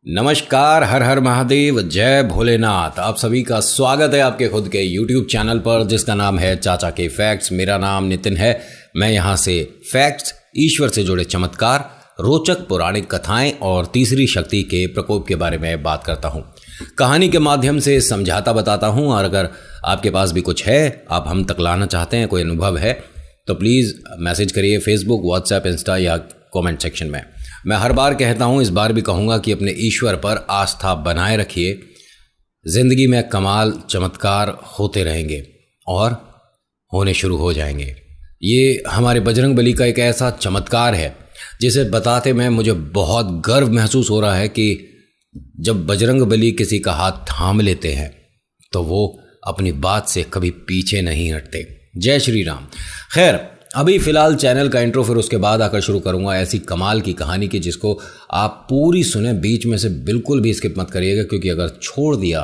नमस्कार, हर हर महादेव, जय भोलेनाथ। आप सभी का स्वागत है आपके खुद के YouTube चैनल पर जिसका नाम है चाचा के फैक्ट्स। मेरा नाम नितिन है। मैं यहाँ से फैक्ट्स, ईश्वर से जुड़े चमत्कार, रोचक पौराणिक कथाएं और तीसरी शक्ति के प्रकोप के बारे में बात करता हूँ। कहानी के माध्यम से समझाता बताता हूँ। और अगर आपके पास भी कुछ है, आप हम तक लाना चाहते हैं, कोई अनुभव है, तो प्लीज़ मैसेज करिए फेसबुक, व्हाट्सएप, इंस्टा या कमेंट सेक्शन में। मैं हर बार कहता हूँ, इस बार भी कहूँगा कि अपने ईश्वर पर आस्था बनाए रखिए। ज़िंदगी में कमाल चमत्कार होते रहेंगे और होने शुरू हो जाएंगे। ये हमारे बजरंग बली का एक ऐसा चमत्कार है जिसे बताते में मुझे बहुत गर्व महसूस हो रहा है कि जब बजरंग बली किसी का हाथ थाम लेते हैं तो वो अपनी बात से कभी पीछे नहीं हटते। जय श्री राम। खैर, अभी फ़िलहाल चैनल का इंट्रो, फिर उसके बाद आकर शुरू करूंगा ऐसी कमाल की कहानी की जिसको आप पूरी सुने, बीच में से बिल्कुल भी स्किप मत करिएगा, क्योंकि अगर छोड़ दिया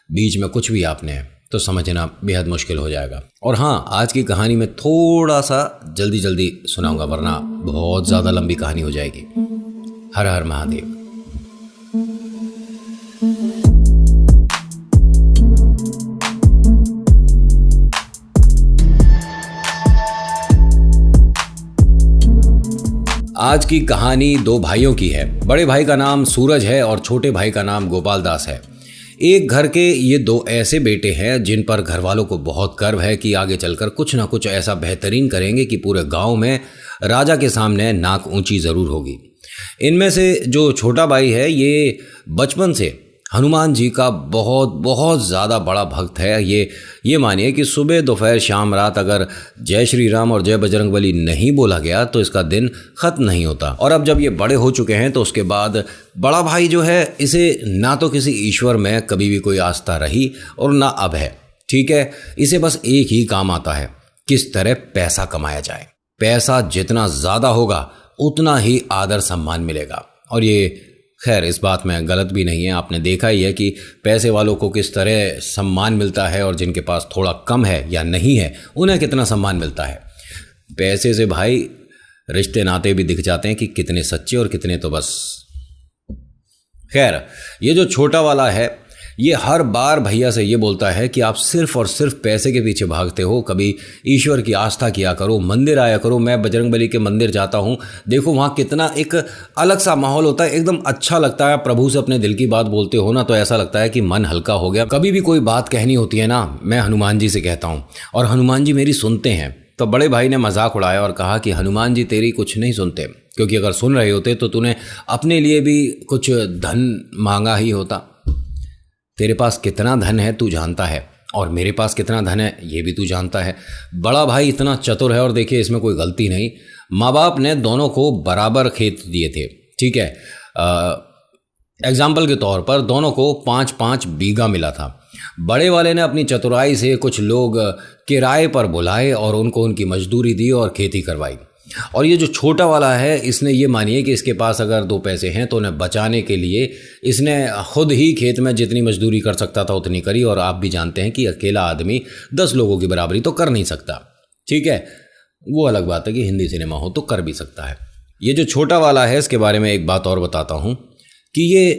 बीच में कुछ भी आपने तो समझना बेहद मुश्किल हो जाएगा। और हाँ, आज की कहानी में थोड़ा सा जल्दी जल्दी सुनाऊंगा, वरना बहुत ज़्यादा लंबी कहानी हो जाएगी। हर हर महादेव। आज की कहानी दो भाइयों की है। बड़े भाई का नाम सूरज है और छोटे भाई का नाम गोपाल दास है। एक घर के ये दो ऐसे बेटे हैं जिन पर घर वालों को बहुत गर्व है कि आगे चलकर कुछ ना कुछ ऐसा बेहतरीन करेंगे कि पूरे गांव में राजा के सामने नाक ऊंची ज़रूर होगी। इनमें से जो छोटा भाई है, ये बचपन से हनुमान जी का बहुत बहुत ज़्यादा बड़ा भक्त है। ये मानिए कि सुबह, दोपहर, शाम, रात अगर जय श्री राम और जय बजरंग बली नहीं बोला गया तो इसका दिन ख़त्म नहीं होता। और अब जब ये बड़े हो चुके हैं तो उसके बाद बड़ा भाई जो है, इसे ना तो किसी ईश्वर में कभी भी कोई आस्था रही और ना अब है। ठीक है, इसे बस एक ही काम आता है, किस तरह पैसा कमाया जाए। पैसा जितना ज़्यादा होगा उतना ही आदर सम्मान मिलेगा। और ये खैर इस बात में गलत भी नहीं है। आपने देखा ही है कि पैसे वालों को किस तरह सम्मान मिलता है और जिनके पास थोड़ा कम है या नहीं है उन्हें कितना सम्मान मिलता है। पैसे से भाई रिश्ते नाते भी दिख जाते हैं कि कितने सच्चे और कितने तो बस। खैर, ये जो छोटा वाला है, ये हर बार भैया से ये बोलता है कि आप सिर्फ और सिर्फ पैसे के पीछे भागते हो, कभी ईश्वर की आस्था किया करो, मंदिर आया करो। मैं बजरंग बली के मंदिर जाता हूँ, देखो वहाँ कितना एक अलग सा माहौल होता है, एकदम अच्छा लगता है। प्रभु से अपने दिल की बात बोलते हो ना तो ऐसा लगता है कि मन हल्का हो गया। कभी भी कोई बात कहनी होती है ना, मैं हनुमान जी से कहता हूँ और हनुमान जी मेरी सुनते हैं। तो बड़े भाई ने मजाक उड़ाया और कहा कि हनुमान जी तेरी कुछ नहीं सुनते, क्योंकि अगर सुन रहे होते तो तूने अपने लिए भी कुछ धन मांगा ही होता। तेरे पास कितना धन है तू जानता है, और मेरे पास कितना धन है ये भी तू जानता है। बड़ा भाई इतना चतुर है और देखिए इसमें कोई गलती नहीं। माँ बाप ने दोनों को बराबर खेत दिए थे। ठीक है, एग्जाम्पल के तौर पर दोनों को 5-5 बीघा मिला था। बड़े वाले ने अपनी चतुराई से कुछ लोग किराए पर बुलाए और उनको उनकी मजदूरी दी और खेती करवाई। और ये जो छोटा वाला है, इसने ये मानिए कि इसके पास अगर 2 पैसे हैं तो उन्हें बचाने के लिए इसने खुद ही खेत में जितनी मजदूरी कर सकता था उतनी करी। और आप भी जानते हैं कि अकेला आदमी 10 लोगों की बराबरी तो कर नहीं सकता। ठीक है, वो अलग बात है कि हिंदी सिनेमा हो तो कर भी सकता है। ये जो छोटा वाला है, इसके बारे में एक बात और बताता हूँ कि ये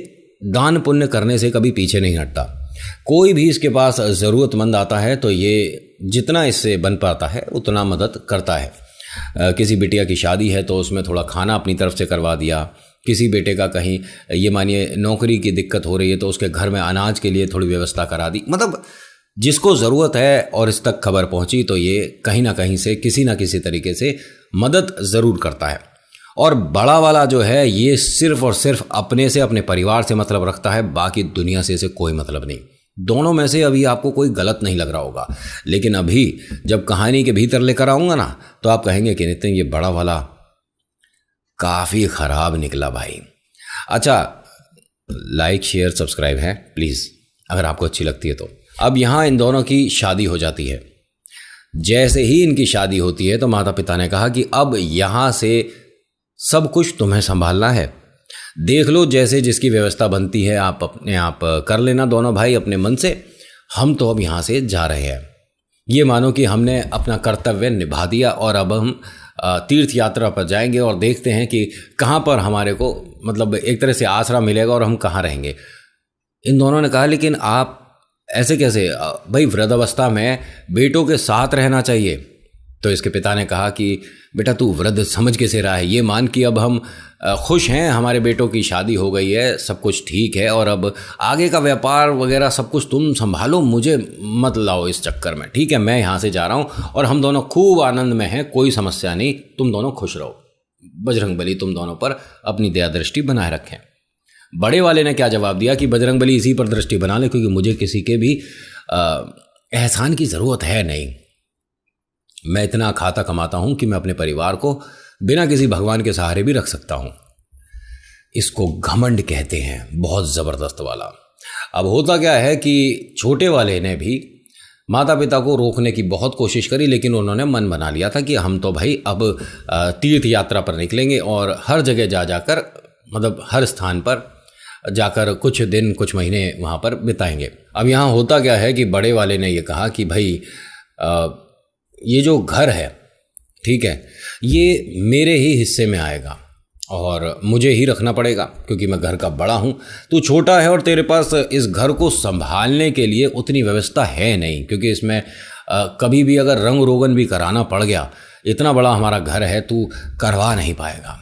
दान पुण्य करने से कभी पीछे नहीं हटता। कोई भी इसके पास ज़रूरतमंद आता है तो ये जितना इससे बन पाता है उतना मदद करता है। किसी बिटिया की शादी है तो उसमें थोड़ा खाना अपनी तरफ से करवा दिया। किसी बेटे का कहीं ये मानिए नौकरी की दिक्कत हो रही है तो उसके घर में अनाज के लिए थोड़ी व्यवस्था करा दी। मतलब जिसको ज़रूरत है और इस तक खबर पहुंची तो ये कहीं ना कहीं से किसी ना किसी तरीके से मदद ज़रूर करता है। और बड़ा वाला जो है, ये सिर्फ और सिर्फ अपने से, अपने परिवार से मतलब रखता है, बाकी दुनिया से इसे कोई मतलब नहीं। दोनों में से अभी आपको कोई गलत नहीं लग रहा होगा, लेकिन अभी जब कहानी के भीतर लेकर आऊँगा ना तो आप कहेंगे कि नितिन ये बड़ा वाला काफ़ी ख़राब निकला भाई। अच्छा, लाइक, शेयर, सब्सक्राइब है प्लीज़, अगर आपको अच्छी लगती है तो। अब यहाँ इन दोनों की शादी हो जाती है। जैसे ही इनकी शादी होती है तो माता पिता ने कहा कि अब यहाँ से सब कुछ तुम्हें संभालना है, देख लो जैसे जिसकी व्यवस्था बनती है आप अपने आप कर लेना दोनों भाई अपने मन से। हम तो अब यहाँ से जा रहे हैं। ये मानो कि हमने अपना कर्तव्य निभा दिया और अब हम तीर्थ यात्रा पर जाएंगे और देखते हैं कि कहाँ पर हमारे को मतलब एक तरह से आसरा मिलेगा और हम कहाँ रहेंगे। इन दोनों ने कहा लेकिन आप ऐसे कैसे, भाई वृद्धावस्था में बेटों के साथ रहना चाहिए। तो इसके पिता ने कहा कि बेटा तू वृद्ध समझ कैसे रहा है, ये मान कि अब हम खुश हैं, हमारे बेटों की शादी हो गई है, सब कुछ ठीक है और अब आगे का व्यापार वगैरह सब कुछ तुम संभालो, मुझे मत लाओ इस चक्कर में, ठीक है। मैं यहाँ से जा रहा हूँ और हम दोनों खूब आनंद में हैं, कोई समस्या नहीं, तुम दोनों खुश रहो, बजरंगबली तुम दोनों पर अपनी दया दृष्टि बनाए रखें। बड़े वाले ने क्या जवाब दिया कि बजरंगबली इसी पर दृष्टि बना ले, क्योंकि मुझे किसी के भी एहसान की ज़रूरत है नहीं। मैं इतना खाता कमाता हूं कि मैं अपने परिवार को बिना किसी भगवान के सहारे भी रख सकता हूं। इसको घमंड कहते हैं, बहुत ज़बरदस्त वाला। अब होता क्या है कि छोटे वाले ने भी माता पिता को रोकने की बहुत कोशिश करी, लेकिन उन्होंने मन बना लिया था कि हम तो भाई अब तीर्थ यात्रा पर निकलेंगे और हर जगह जा जाकर मतलब हर स्थान पर जाकर कुछ दिन कुछ महीने वहाँ पर बिताएंगे। अब यहाँ होता क्या है कि बड़े वाले ने ये कहा कि भाई ये जो घर है, ठीक है, ये मेरे ही हिस्से में आएगा और मुझे ही रखना पड़ेगा क्योंकि मैं घर का बड़ा हूँ। तू छोटा है और तेरे पास इस घर को संभालने के लिए उतनी व्यवस्था है नहीं, क्योंकि इसमें कभी भी अगर रंग रोगन भी कराना पड़ गया, इतना बड़ा हमारा घर है, तू करवा नहीं पाएगा।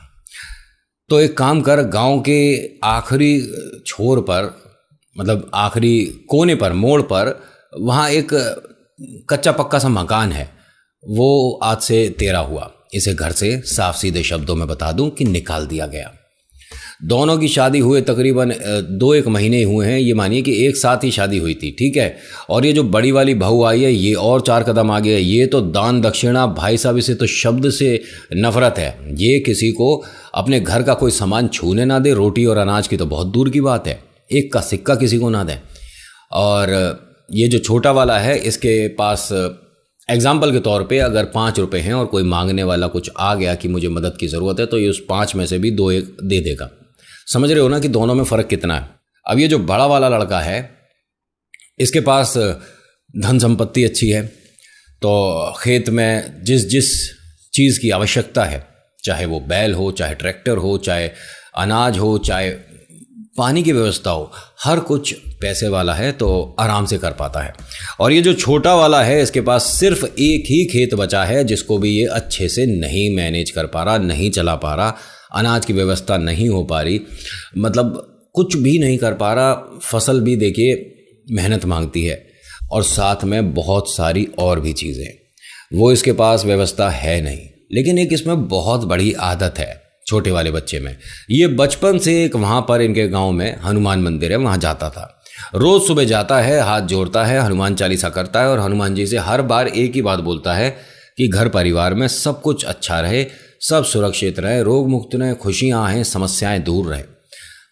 तो एक काम कर, गांव के आखिरी छोर पर मतलब आखिरी कोने पर, मोड़ पर, वहाँ एक कच्चा पक्का सा मकान है, वो आज से तेरा हुआ। इसे घर से साफ सीधे शब्दों में बता दूं कि निकाल दिया गया। दोनों की शादी हुए तकरीबन 2-1 महीने हुए हैं, ये मानिए कि एक साथ ही शादी हुई थी, ठीक है। और ये जो बड़ी वाली बहू आई है, ये और 4 कदम आगे है। ये तो दान दक्षिणा, भाई साहब इसे तो शब्द से नफरत है। ये किसी को अपने घर का कोई सामान छूने ना दे, रोटी और अनाज की तो बहुत दूर की बात है, एक का सिक्का किसी को ना दे। और ये जो छोटा वाला है, इसके पास एग्जाम्पल के तौर पे अगर 5 रुपए हैं और कोई मांगने वाला कुछ आ गया कि मुझे मदद की ज़रूरत है, तो ये उस 5 में से भी 2-1 दे देगा। समझ रहे हो ना कि दोनों में फ़र्क कितना है। अब ये जो बड़ा वाला लड़का है, इसके पास धन संपत्ति अच्छी है, तो खेत में जिस जिस चीज़ की आवश्यकता है, चाहे वो बैल हो, चाहे ट्रैक्टर हो, चाहे अनाज हो, चाहे पानी की व्यवस्था हो, हर कुछ पैसे वाला है तो आराम से कर पाता है। और ये जो छोटा वाला है, इसके पास सिर्फ एक ही खेत बचा है जिसको भी ये अच्छे से नहीं मैनेज कर पा रहा, नहीं चला पा रहा, अनाज की व्यवस्था नहीं हो पा रही, मतलब कुछ भी नहीं कर पा रहा। फसल भी देखिए मेहनत मांगती है और साथ में बहुत सारी और भी चीज़ें, वो इसके पास व्यवस्था है नहीं। लेकिन एक इसमें बहुत बड़ी आदत है छोटे वाले बच्चे में। ये बचपन से एक वहाँ पर इनके गांव में हनुमान मंदिर है, वहाँ जाता था। रोज़ सुबह जाता है, हाथ जोड़ता है, हनुमान चालीसा करता है और हनुमान जी से हर बार एक ही बात बोलता है कि घर परिवार में सब कुछ अच्छा रहे, सब सुरक्षित रहे, रोग मुक्त रहे, खुशियाँ आएँ, समस्याएं दूर रहे।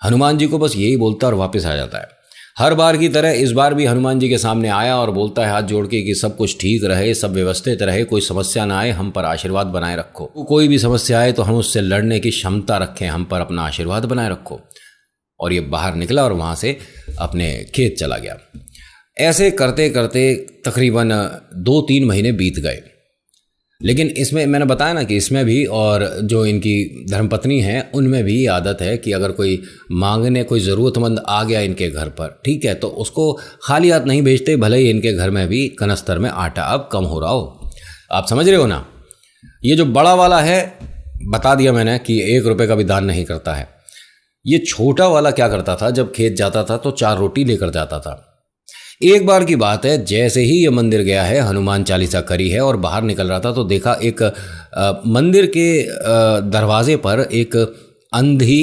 हनुमान जी को बस यही बोलता और वापस आ जाता है। हर बार की तरह इस बार भी हनुमान जी के सामने आया और बोलता है हाथ जोड़ के कि सब कुछ ठीक रहे, सब व्यवस्थित रहे, कोई समस्या ना आए, हम पर आशीर्वाद बनाए रखो। कोई भी समस्या आए तो हम उससे लड़ने की क्षमता रखें, हम पर अपना आशीर्वाद बनाए रखो। और ये बाहर निकला और वहाँ से अपने खेत चला गया। ऐसे करते करते तकरीबन 2-3 महीने बीत गए। लेकिन इसमें मैंने बताया ना कि इसमें भी और जो इनकी धर्मपत्नी हैं उनमें भी आदत है कि अगर कोई मांगने, कोई ज़रूरतमंद आ गया इनके घर पर, ठीक है, तो उसको खाली हाथ नहीं भेजते, भले ही इनके घर में भी कनस्तर में आटा अब कम हो रहा हो। आप समझ रहे हो ना। ये जो बड़ा वाला है, बता दिया मैंने कि 1 रुपये का भी दान नहीं करता है। ये छोटा वाला क्या करता था, जब खेत जाता था तो 4 रोटी लेकर जाता था। एक बार की बात है, जैसे ही ये मंदिर गया है, हनुमान चालीसा करी है और बाहर निकल रहा था तो देखा एक मंदिर के दरवाजे पर एक अंधी,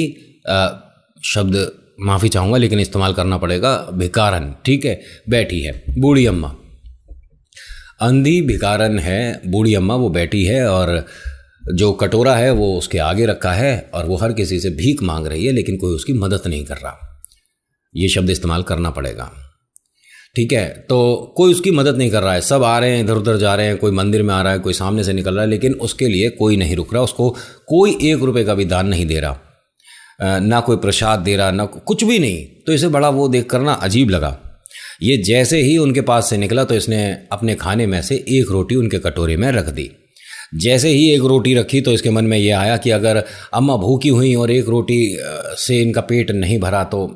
शब्द माफ़ी चाहूँगा लेकिन इस्तेमाल करना पड़ेगा, भिकारन, ठीक है, बैठी है, बूढ़ी अम्मा। अंधी भिकारन है, बूढ़ी अम्मा, वो बैठी है और जो कटोरा है वो उसके आगे रखा है और वो हर किसी से भीख मांग रही है, लेकिन कोई उसकी मदद नहीं कर रहा। ये शब्द इस्तेमाल करना पड़ेगा, ठीक है। तो कोई उसकी मदद नहीं कर रहा है, सब आ रहे हैं, इधर उधर जा रहे हैं, कोई मंदिर में आ रहा है, कोई सामने से निकल रहा है, लेकिन उसके लिए कोई नहीं रुक रहा, उसको कोई 1 रुपये का भी दान नहीं दे रहा, ना कोई प्रसाद दे रहा, ना कुछ भी नहीं। तो इसे बड़ा वो देख कर ना अजीब लगा। ये जैसे ही उनके पास से निकला तो इसने अपने खाने में से 1 रोटी उनके कटोरे में रख दी। जैसे ही एक रोटी रखी तो इसके मन में ये आया कि अगर अम्मा भूखी हुई और एक रोटी से इनका पेट नहीं भरा तो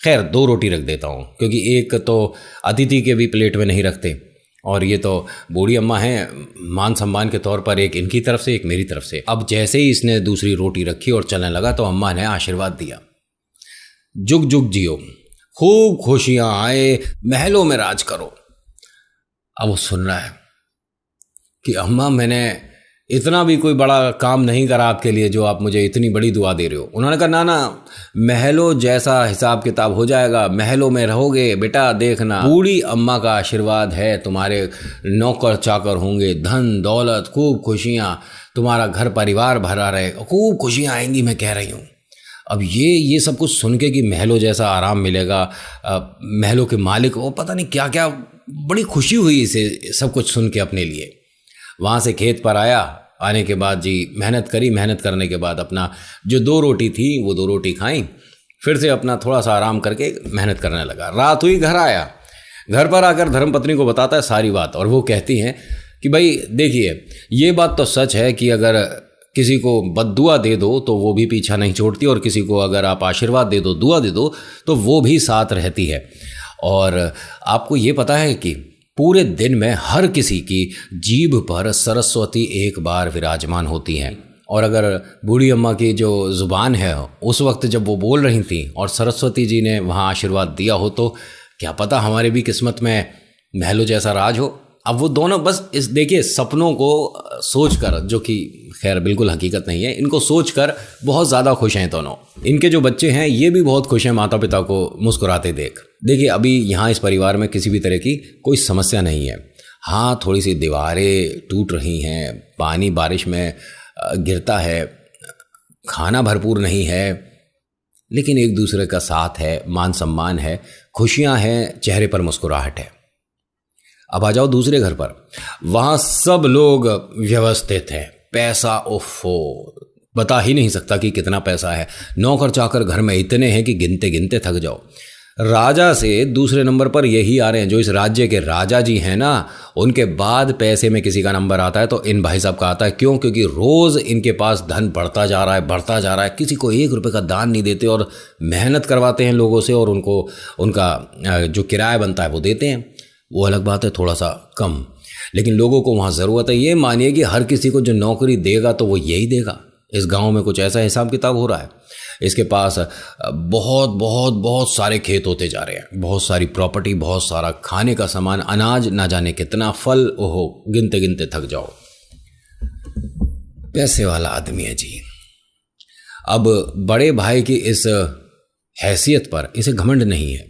खैर 2 रोटी रख देता हूँ, क्योंकि एक तो अतिथि के भी प्लेट में नहीं रखते और ये तो बूढ़ी अम्मा हैं, मान सम्मान के तौर पर एक इनकी तरफ से एक मेरी तरफ से। अब जैसे ही इसने दूसरी रोटी रखी और चलने लगा तो अम्मा ने आशीर्वाद दिया, जुग जुग जियो, खूब खुशियाँ आए, महलों में राज करो। अब वो सुन रहा है कि अम्मा मैंने इतना भी कोई बड़ा काम नहीं करा आपके लिए जो आप मुझे इतनी बड़ी दुआ दे रहे हो। उन्होंने कहा ना ना, महलों जैसा हिसाब किताब हो जाएगा, महलों में रहोगे बेटा, देखना बूढ़ी अम्मा का आशीर्वाद है, तुम्हारे नौकर चाकर होंगे, धन दौलत, खूब खुशियाँ, तुम्हारा घर परिवार भरा रहे, खूब खुशियाँ आएंगी, मैं कह रही हूँ। अब ये सब कुछ सुन के कि महलों जैसा आराम मिलेगा, महलों के मालिक वो पता नहीं क्या क्या, बड़ी खुशी हुई इसे सब कुछ सुन के अपने लिए। वहाँ से खेत पर आया, आने के बाद जी मेहनत करी, मेहनत करने के बाद अपना जो 2 रोटी थी वो 2 रोटी खाई, फिर से अपना थोड़ा सा आराम करके मेहनत करने लगा। रात हुई, घर आया, घर पर आकर धर्मपत्नी को बताता है सारी बात और वो कहती हैं कि भाई देखिए, ये बात तो सच है कि अगर किसी को बद्दुआ दे दो तो वो भी पीछा नहीं छोड़ती, और किसी को अगर आप आशीर्वाद दे दो, दुआ दे दो, तो वो भी साथ रहती है। और आपको ये पता है कि पूरे दिन में हर किसी की जीभ पर सरस्वती एक बार विराजमान होती हैं, और अगर बूढ़ी अम्मा की जो ज़ुबान है उस वक्त जब वो बोल रही थी और सरस्वती जी ने वहाँ आशीर्वाद दिया हो, तो क्या पता हमारे भी किस्मत में महलों जैसा राज हो। अब वो दोनों बस इस देखिए सपनों को सोचकर, जो कि खैर बिल्कुल हकीकत नहीं है, इनको सोचकर बहुत ज़्यादा खुश हैं दोनों। इनके जो बच्चे हैं ये भी बहुत खुश हैं माता पिता को मुस्कुराते देख। देखिए अभी यहाँ इस परिवार में किसी भी तरह की कोई समस्या नहीं है। हाँ, थोड़ी सी दीवारें टूट रही हैं, पानी बारिश में गिरता है, खाना भरपूर नहीं है, लेकिन एक दूसरे का साथ है, मान सम्मान है, खुशियाँ हैं, चेहरे पर मुस्कुराहट है। अब आ जाओ दूसरे घर पर, वहाँ सब लोग व्यवस्थित हैं, पैसा ओफो बता ही नहीं सकता कि कितना पैसा है। नौकर चाकर घर में इतने हैं कि गिनते गिनते थक जाओ। राजा से दूसरे नंबर पर यही आ रहे हैं, जो इस राज्य के राजा जी हैं ना, उनके बाद पैसे में किसी का नंबर आता है तो इन भाई साहब का आता है। क्यों? क्योंकि रोज़ इनके पास धन बढ़ता जा रहा है, बढ़ता जा रहा है, किसी को 1 रुपये का दान नहीं देते और मेहनत करवाते हैं लोगों से, और उनको उनका जो किराया बनता है वो देते हैं। वो अलग बात है, थोड़ा सा कम, लेकिन लोगों को वहाँ ज़रूरत है। ये मानिए कि हर किसी को जो नौकरी देगा तो वो यही देगा। इस गांव में कुछ ऐसा हिसाब किताब हो रहा है। इसके पास बहुत बहुत बहुत सारे खेत होते जा रहे हैं, बहुत सारी प्रॉपर्टी, बहुत सारा खाने का सामान, अनाज ना जाने कितना, फल, ओहो गिनते गिनते थक जाओ। पैसे वाला आदमी है जी। अब बड़े भाई की इस हैसियत पर इसे घमंड नहीं है,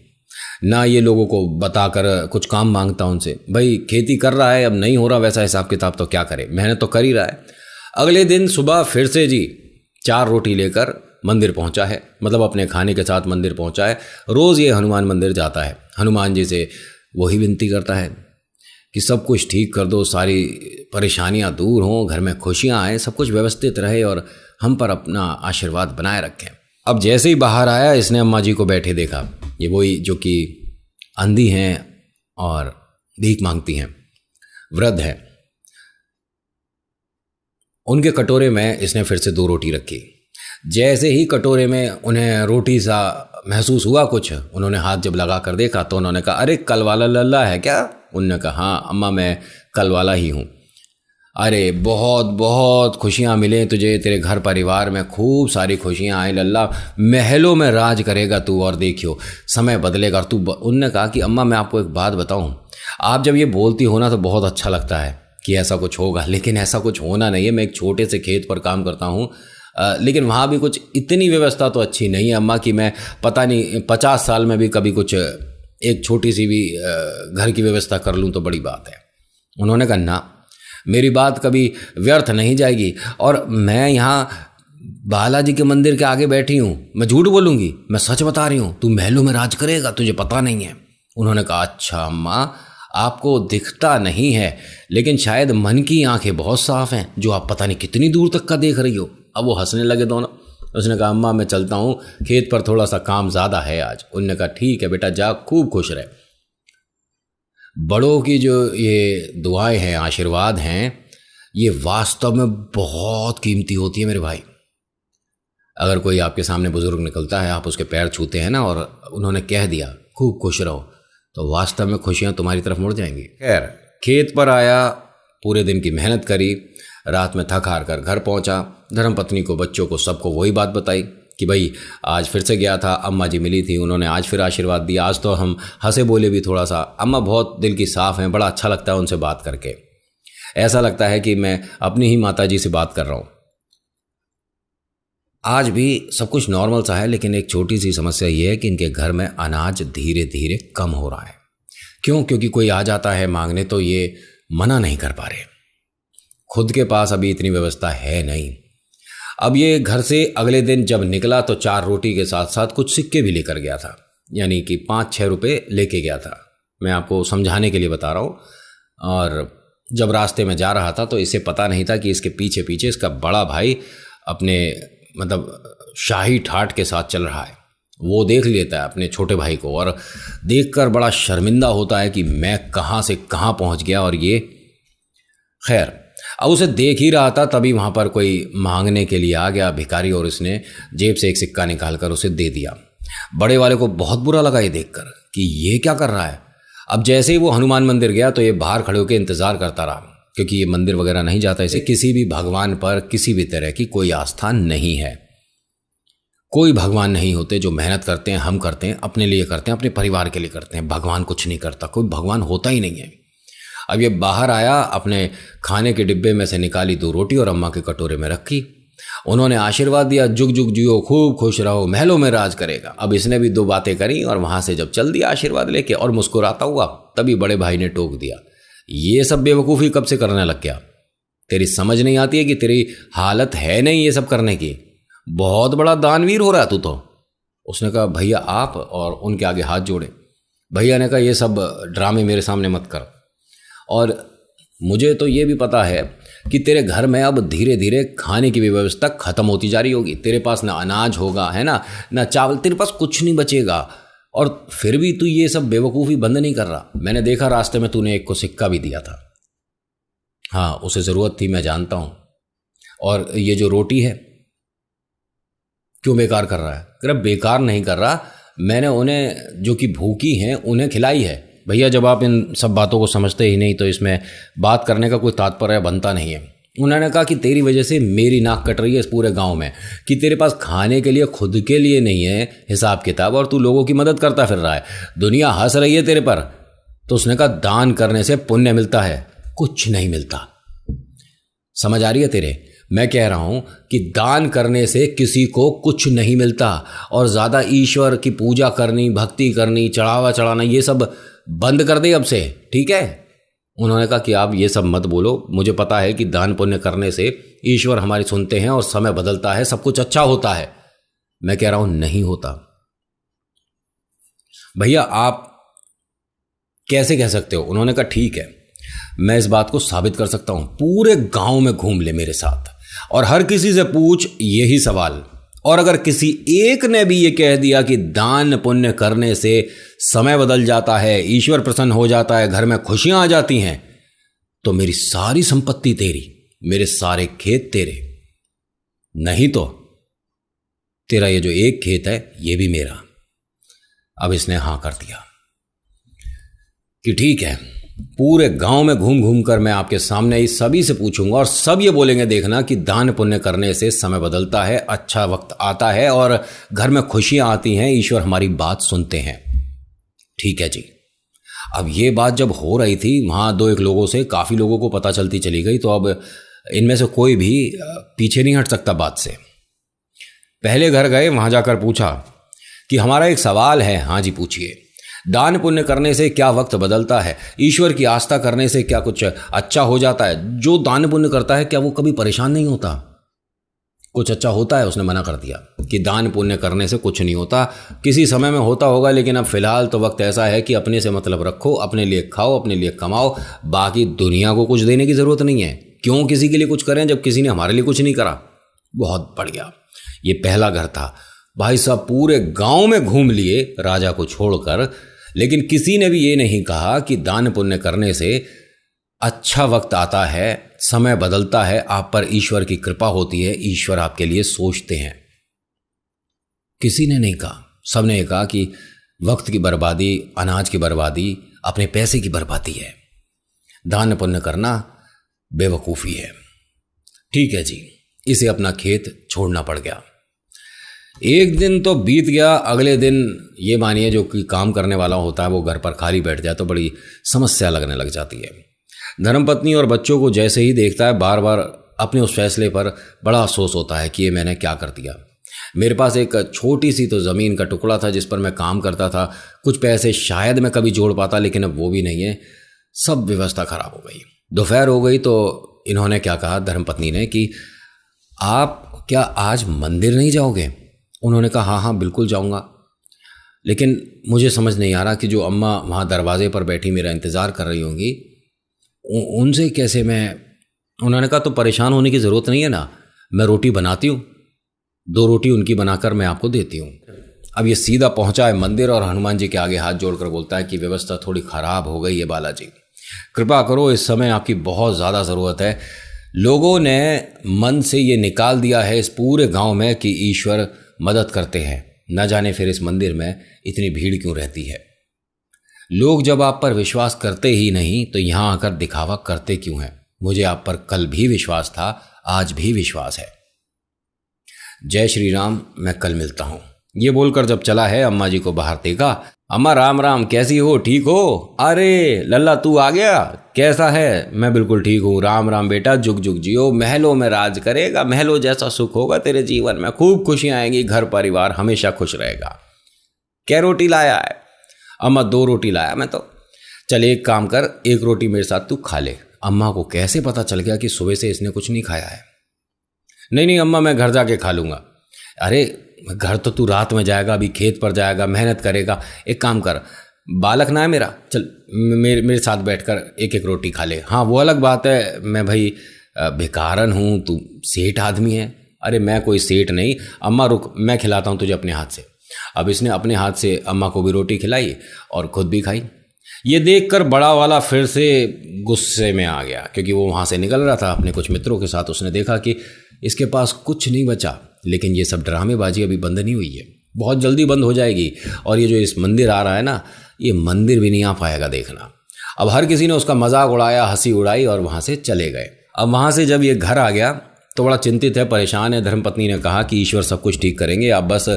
ना ये लोगों को बताकर कुछ काम मांगता उनसे। भाई खेती कर रहा है, अब नहीं हो रहा वैसा हिसाब किताब तो क्या करे, मेहनत तो कर ही रहा है। अगले दिन सुबह फिर से जी 4 रोटी लेकर मंदिर पहुंचा है, मतलब अपने खाने के साथ मंदिर पहुंचा है। रोज़ ये हनुमान मंदिर जाता है, हनुमान जी से वही विनती करता है कि सब कुछ ठीक कर दो, सारी परेशानियां दूर हों, घर में खुशियां आए, सब कुछ व्यवस्थित रहे और हम पर अपना आशीर्वाद बनाए रखें। अब जैसे ही बाहर आया, इसने अम्मा जी को बैठे देखा। ये वही जो कि अंधी हैं और भीख मांगती हैं, वृद्ध है। उनके कटोरे में इसने फिर से 2 रोटी रखी। जैसे ही कटोरे में उन्हें रोटी सा महसूस हुआ कुछ, उन्होंने हाथ जब लगा कर देखा तो उन्होंने कहा, अरे कल वाला लल्ला है क्या? उन्होंने कहा, हाँ अम्मा मैं कल वाला ही हूँ। अरे बहुत बहुत खुशियाँ मिले तुझे, तेरे घर परिवार में खूब सारी खुशियाँ आए लल्ला, महलों में राज करेगा तू और देखियो समय बदलेगा तू। उनने कहा कि अम्मा मैं आपको एक बात बताऊँ, आप जब ये बोलती हो ना तो बहुत अच्छा लगता है कि ऐसा कुछ होगा, लेकिन ऐसा कुछ होना नहीं है। मैं एक छोटे से खेत पर काम करता हूँ, लेकिन वहाँ भी कुछ इतनी व्यवस्था तो अच्छी नहीं है अम्मा कि मैं पता नहीं 50 साल में भी कभी कुछ एक छोटी सी भी घर की व्यवस्था कर लूँ तो बड़ी बात है। उन्होंने कहा ना, मेरी बात कभी व्यर्थ नहीं जाएगी, और मैं यहाँ बालाजी के मंदिर के आगे बैठी हूँ, मैं झूठ बोलूँगी? मैं सच बता रही हूँ, तू महलों में राज करेगा, तुझे पता नहीं है। उन्होंने कहा, अच्छा अम्मा आपको दिखता नहीं है, लेकिन शायद मन की आंखें बहुत साफ हैं जो आप पता नहीं कितनी दूर तक का देख रही हो। अब वो हंसने लगे दोनों। उसने कहा, अम्मा मैं चलता हूँ, खेत पर थोड़ा सा काम ज़्यादा है आज। उन्होंने कहा, ठीक है बेटा जा, खूब खुश रहे। बड़ों की जो ये दुआएं हैं, आशीर्वाद हैं, ये वास्तव में बहुत कीमती होती है मेरे भाई। अगर कोई आपके सामने बुजुर्ग निकलता है, आप उसके पैर छूते हैं ना और उन्होंने कह दिया खूब खुश रहो, तो वास्तव में खुशियां तुम्हारी तरफ मुड़ जाएंगी। खैर, खेत पर आया, पूरे दिन की मेहनत करी, रात में थक हार कर घर पहुंचा। धर्मपत्नी को, बच्चों को, सबको वही बात बताई कि भाई आज फिर से गया था, अम्मा जी मिली थी, उन्होंने आज फिर आशीर्वाद दिया। आज तो हम हंसे बोले भी थोड़ा सा। अम्मा बहुत दिल की साफ़ हैं, बड़ा अच्छा लगता है उनसे बात करके, ऐसा लगता है कि मैं अपनी ही माता जी से बात कर रहा हूँ। आज भी सब कुछ नॉर्मल सा है, लेकिन एक छोटी सी समस्या ये है कि इनके घर में अनाज धीरे धीरे कम हो रहा है। क्यों? क्योंकि कोई आ जाता है मांगने तो ये मना नहीं कर पा रहे। खुद के पास अभी इतनी व्यवस्था है नहीं। अब ये घर से अगले दिन जब निकला तो 4 रोटी के साथ साथ कुछ सिक्के भी लेकर गया था, यानी कि 5-6 रुपये लेके गया था। मैं आपको समझाने के लिए बता रहा हूँ। और जब रास्ते में जा रहा था तो इसे पता नहीं था कि इसके पीछे पीछे इसका बड़ा भाई अपने मतलब शाही ठाट के साथ चल रहा है। वो देख लेता है अपने छोटे भाई को और देखकर बड़ा शर्मिंदा होता है कि मैं कहाँ से कहाँ पहुँच गया और ये। खैर, अब उसे देख ही रहा था, तभी वहाँ पर कोई मांगने के लिए आ गया भिखारी, और इसने जेब से एक सिक्का निकालकर उसे दे दिया। बड़े वाले को बहुत बुरा लगा ये देखकर कि ये क्या कर रहा है। अब जैसे ही वो हनुमान मंदिर गया तो ये बाहर खड़े होकर इंतज़ार करता रहा, क्योंकि ये मंदिर वगैरह नहीं जाता, इसे किसी भी भगवान पर किसी भी तरह की कोई आस्था नहीं है। कोई भगवान नहीं होते जो मेहनत करते हैं, हम करते हैं, अपने लिए करते हैं, अपने परिवार के लिए करते हैं। भगवान कुछ नहीं करता, कोई भगवान होता ही नहीं है। अब ये बाहर आया, अपने खाने के डिब्बे में से निकाली 2 रोटी और अम्मा के कटोरे में रखी। उन्होंने आशीर्वाद दिया, जुग जुग जियो, खूब खुश रहो, महलों में राज करेगा। अब इसने भी 2 बातें करी और वहाँ से जब चल दिया आशीर्वाद लेके और मुस्कुराता हुआ, तभी बड़े भाई ने टोक दिया, ये सब बेवकूफ़ी कब से करने लग गया? तेरी समझ नहीं आती है कि तेरी हालत है नहीं ये सब करने की? बहुत बड़ा दानवीर हो रहा है तू तो। उसने कहा भैया आप, और उनके आगे हाथ जोड़े। भैया ने कहा ये सब ड्रामे मेरे सामने मत कर, और मुझे तो ये भी पता है कि तेरे घर में अब धीरे धीरे खाने की भी व्यवस्था खत्म होती जा रही होगी। तेरे पास ना अनाज होगा, है ना चावल, तेरे पास कुछ नहीं बचेगा। और फिर भी तू ये सब बेवकूफ़ी बंद नहीं कर रहा। मैंने देखा रास्ते में तूने एक को सिक्का भी दिया था। हाँ, उसे ज़रूरत थी, मैं जानता हूँ। और ये जो रोटी है क्यों बेकार कर रहा है? अरे बेकार नहीं कर रहा, मैंने उन्हें जो कि भूखी हैं उन्हें खिलाई है। भैया जब आप इन सब बातों को समझते ही नहीं तो इसमें बात करने का कोई तात्पर्य बनता नहीं है। उन्होंने कहा कि तेरी वजह से मेरी नाक कट रही है इस पूरे गांव में, कि तेरे पास खाने के लिए खुद के लिए नहीं है हिसाब किताब, और तू लोगों की मदद करता फिर रहा है। दुनिया हंस रही है तेरे पर। तो उसने कहा दान करने से पुण्य मिलता है, कुछ नहीं मिलता। समझ आ रही है तेरे? मैं कह रहा हूं कि दान करने से किसी को कुछ नहीं मिलता, और ज़्यादा ईश्वर की पूजा करनी, भक्ति करनी, चढ़ावा चढ़ाना, ये सब बंद कर दे अब से, ठीक है? उन्होंने कहा कि आप ये सब मत बोलो, मुझे पता है कि दान पुण्य करने से ईश्वर हमारी सुनते हैं और समय बदलता है, सब कुछ अच्छा होता है। मैं कह रहा हूं नहीं होता। भैया आप कैसे कह सकते हो? उन्होंने कहा ठीक है, मैं इस बात को साबित कर सकता हूं। पूरे गांव में घूम ले मेरे साथ और हर किसी से पूछ यही सवाल, और अगर किसी एक ने भी ये कह दिया कि दान पुण्य करने से समय बदल जाता है, ईश्वर प्रसन्न हो जाता है, घर में खुशियां आ जाती हैं, तो मेरी सारी संपत्ति तेरी, मेरे सारे खेत तेरे। नहीं तो तेरा ये जो एक खेत है ये भी मेरा। अब इसने हां कर दिया कि ठीक है, पूरे गांव में घूम घूम कर मैं आपके सामने ही सभी से पूछूंगा और सब ये बोलेंगे देखना कि दान पुण्य करने से समय बदलता है, अच्छा वक्त आता है और घर में खुशियां आती हैं, ईश्वर हमारी बात सुनते हैं। ठीक है जी। अब ये बात जब हो रही थी वहाँ 2-1 लोगों से काफ़ी लोगों को पता चलती चली गई, तो अब इनमें से कोई भी पीछे नहीं हट सकता बात से। पहले घर गए, वहाँ जाकर पूछा कि हमारा एक सवाल है। हाँ जी पूछिए। दान पुण्य करने से क्या वक्त बदलता है? ईश्वर की आस्था करने से क्या कुछ अच्छा हो जाता है? जो दान पुण्य करता है क्या वो कभी परेशान नहीं होता? कुछ अच्छा होता है? उसने मना कर दिया कि दान पुण्य करने से कुछ नहीं होता, किसी समय में होता होगा, लेकिन अब फिलहाल तो वक्त ऐसा है कि अपने से मतलब रखो, अपने लिए खाओ, अपने लिए कमाओ, बाकी दुनिया को कुछ देने की ज़रूरत नहीं है। क्यों किसी के लिए कुछ करें जब किसी ने हमारे लिए कुछ नहीं करा? बहुत बढ़िया। ये पहला घर था। भाई साहब पूरे गांव में घूम लिए राजा को छोड़कर, लेकिन किसी ने भी ये नहीं कहा कि दान पुण्य करने से अच्छा वक्त आता है, समय बदलता है, आप पर ईश्वर की कृपा होती है, ईश्वर आपके लिए सोचते हैं। किसी ने नहीं कहा, सबने ये कहा कि वक्त की बर्बादी, अनाज की बर्बादी, अपने पैसे की बर्बादी है, दान पुण्य करना बेवकूफ़ी है। ठीक है जी, इसे अपना खेत छोड़ना पड़ गया। एक दिन तो बीत गया, अगले दिन ये मानिए जो कि काम करने वाला होता है वो घर पर खाली बैठ जाए तो बड़ी समस्या लगने लग जाती है। धर्मपत्नी और बच्चों को जैसे ही देखता है बार बार अपने उस फैसले पर बड़ा अफसोस होता है कि ये मैंने क्या कर दिया। मेरे पास एक छोटी सी तो ज़मीन का टुकड़ा था जिस पर मैं काम करता था, कुछ पैसे शायद मैं कभी जोड़ पाता, लेकिन अब वो भी नहीं है, सब व्यवस्था खराब हो गई। दोपहर हो गई तो इन्होंने क्या कहा, धर्मपत्नी ने, कि आप क्या आज मंदिर नहीं जाओगे? उन्होंने कहा हाँ हाँ बिल्कुल जाऊंगा, लेकिन मुझे समझ नहीं आ रहा कि जो अम्मा वहाँ दरवाजे पर बैठी मेरा इंतज़ार कर रही होंगी उनसे कैसे मैं। उन्होंने कहा तो परेशान होने की ज़रूरत नहीं है ना, मैं रोटी बनाती हूँ, 2 रोटी उनकी बनाकर मैं आपको देती हूँ। अब ये सीधा पहुँचा है मंदिर और हनुमान जी के आगे हाथ जोड़कर बोलता है कि व्यवस्था थोड़ी ख़राब हो गई है बालाजी, कृपा करो, इस समय आपकी बहुत ज़्यादा ज़रूरत है। लोगों ने मन से ये निकाल दिया है इस पूरे गांव में कि ईश्वर मदद करते हैं, न जाने फिर इस मंदिर में इतनी भीड़ क्यों रहती है। लोग जब आप पर विश्वास करते ही नहीं तो यहाँ आकर दिखावा करते क्यों हैं। मुझे आप पर कल भी विश्वास था, आज भी विश्वास है। जय श्री राम, मैं कल मिलता हूँ। ये बोलकर जब चला है अम्मा जी को बाहर देखा। अम्मा राम राम, कैसी हो, ठीक हो? अरे लल्ला तू आ गया, कैसा है? मैं बिल्कुल ठीक हूँ। राम राम बेटा, जुग जुग जियो, महलों में राज करेगा, महलों जैसा सुख होगा तेरे जीवन में, खूब खुशियाँ आएंगी, घर परिवार हमेशा खुश रहेगा। क्या रोटी लाया है? अम्मा 2 रोटी लाया मैं तो। चल एक काम कर, 1 रोटी मेरे साथ तू खा ले। अम्मा को कैसे पता चल गया कि सुबह से इसने कुछ नहीं खाया है? नहीं नहीं अम्मा, मैं घर जाके खा लूँगा। अरे घर तो तू रात में जाएगा, अभी खेत पर जाएगा, मेहनत करेगा। एक काम कर, बालक ना है मेरा, चल मेरे साथ बैठकर 1-1 रोटी खा ले। हाँ वो अलग बात है, मैं भाई भिखारन हूँ, तू सेठ आदमी है। अरे मैं कोई सेठ नहीं, अम्मा रुक, मैं खिलाता हूँ तुझे अपने हाथ से। अब इसने अपने हाथ से अम्मा को भी रोटी खिलाई और खुद भी खाई। ये देखकर बड़ा वाला फिर से गुस्से में आ गया, क्योंकि वो वहाँ से निकल रहा था अपने कुछ मित्रों के साथ। उसने देखा कि इसके पास कुछ नहीं बचा, लेकिन ये सब ड्रामेबाजी अभी बंद नहीं हुई है, बहुत जल्दी बंद हो जाएगी। और ये जो इस मंदिर आ रहा है ना, ये मंदिर भी नहीं आ पाएगा, देखना। अब हर किसी ने उसका मजाक उड़ाया, हंसी उड़ाई और वहाँ से चले गए। अब वहाँ से जब ये घर आ गया तो बड़ा चिंतित है, परेशान है। धर्मपत्नी ने कहा कि ईश्वर सब कुछ ठीक करेंगे, आप बस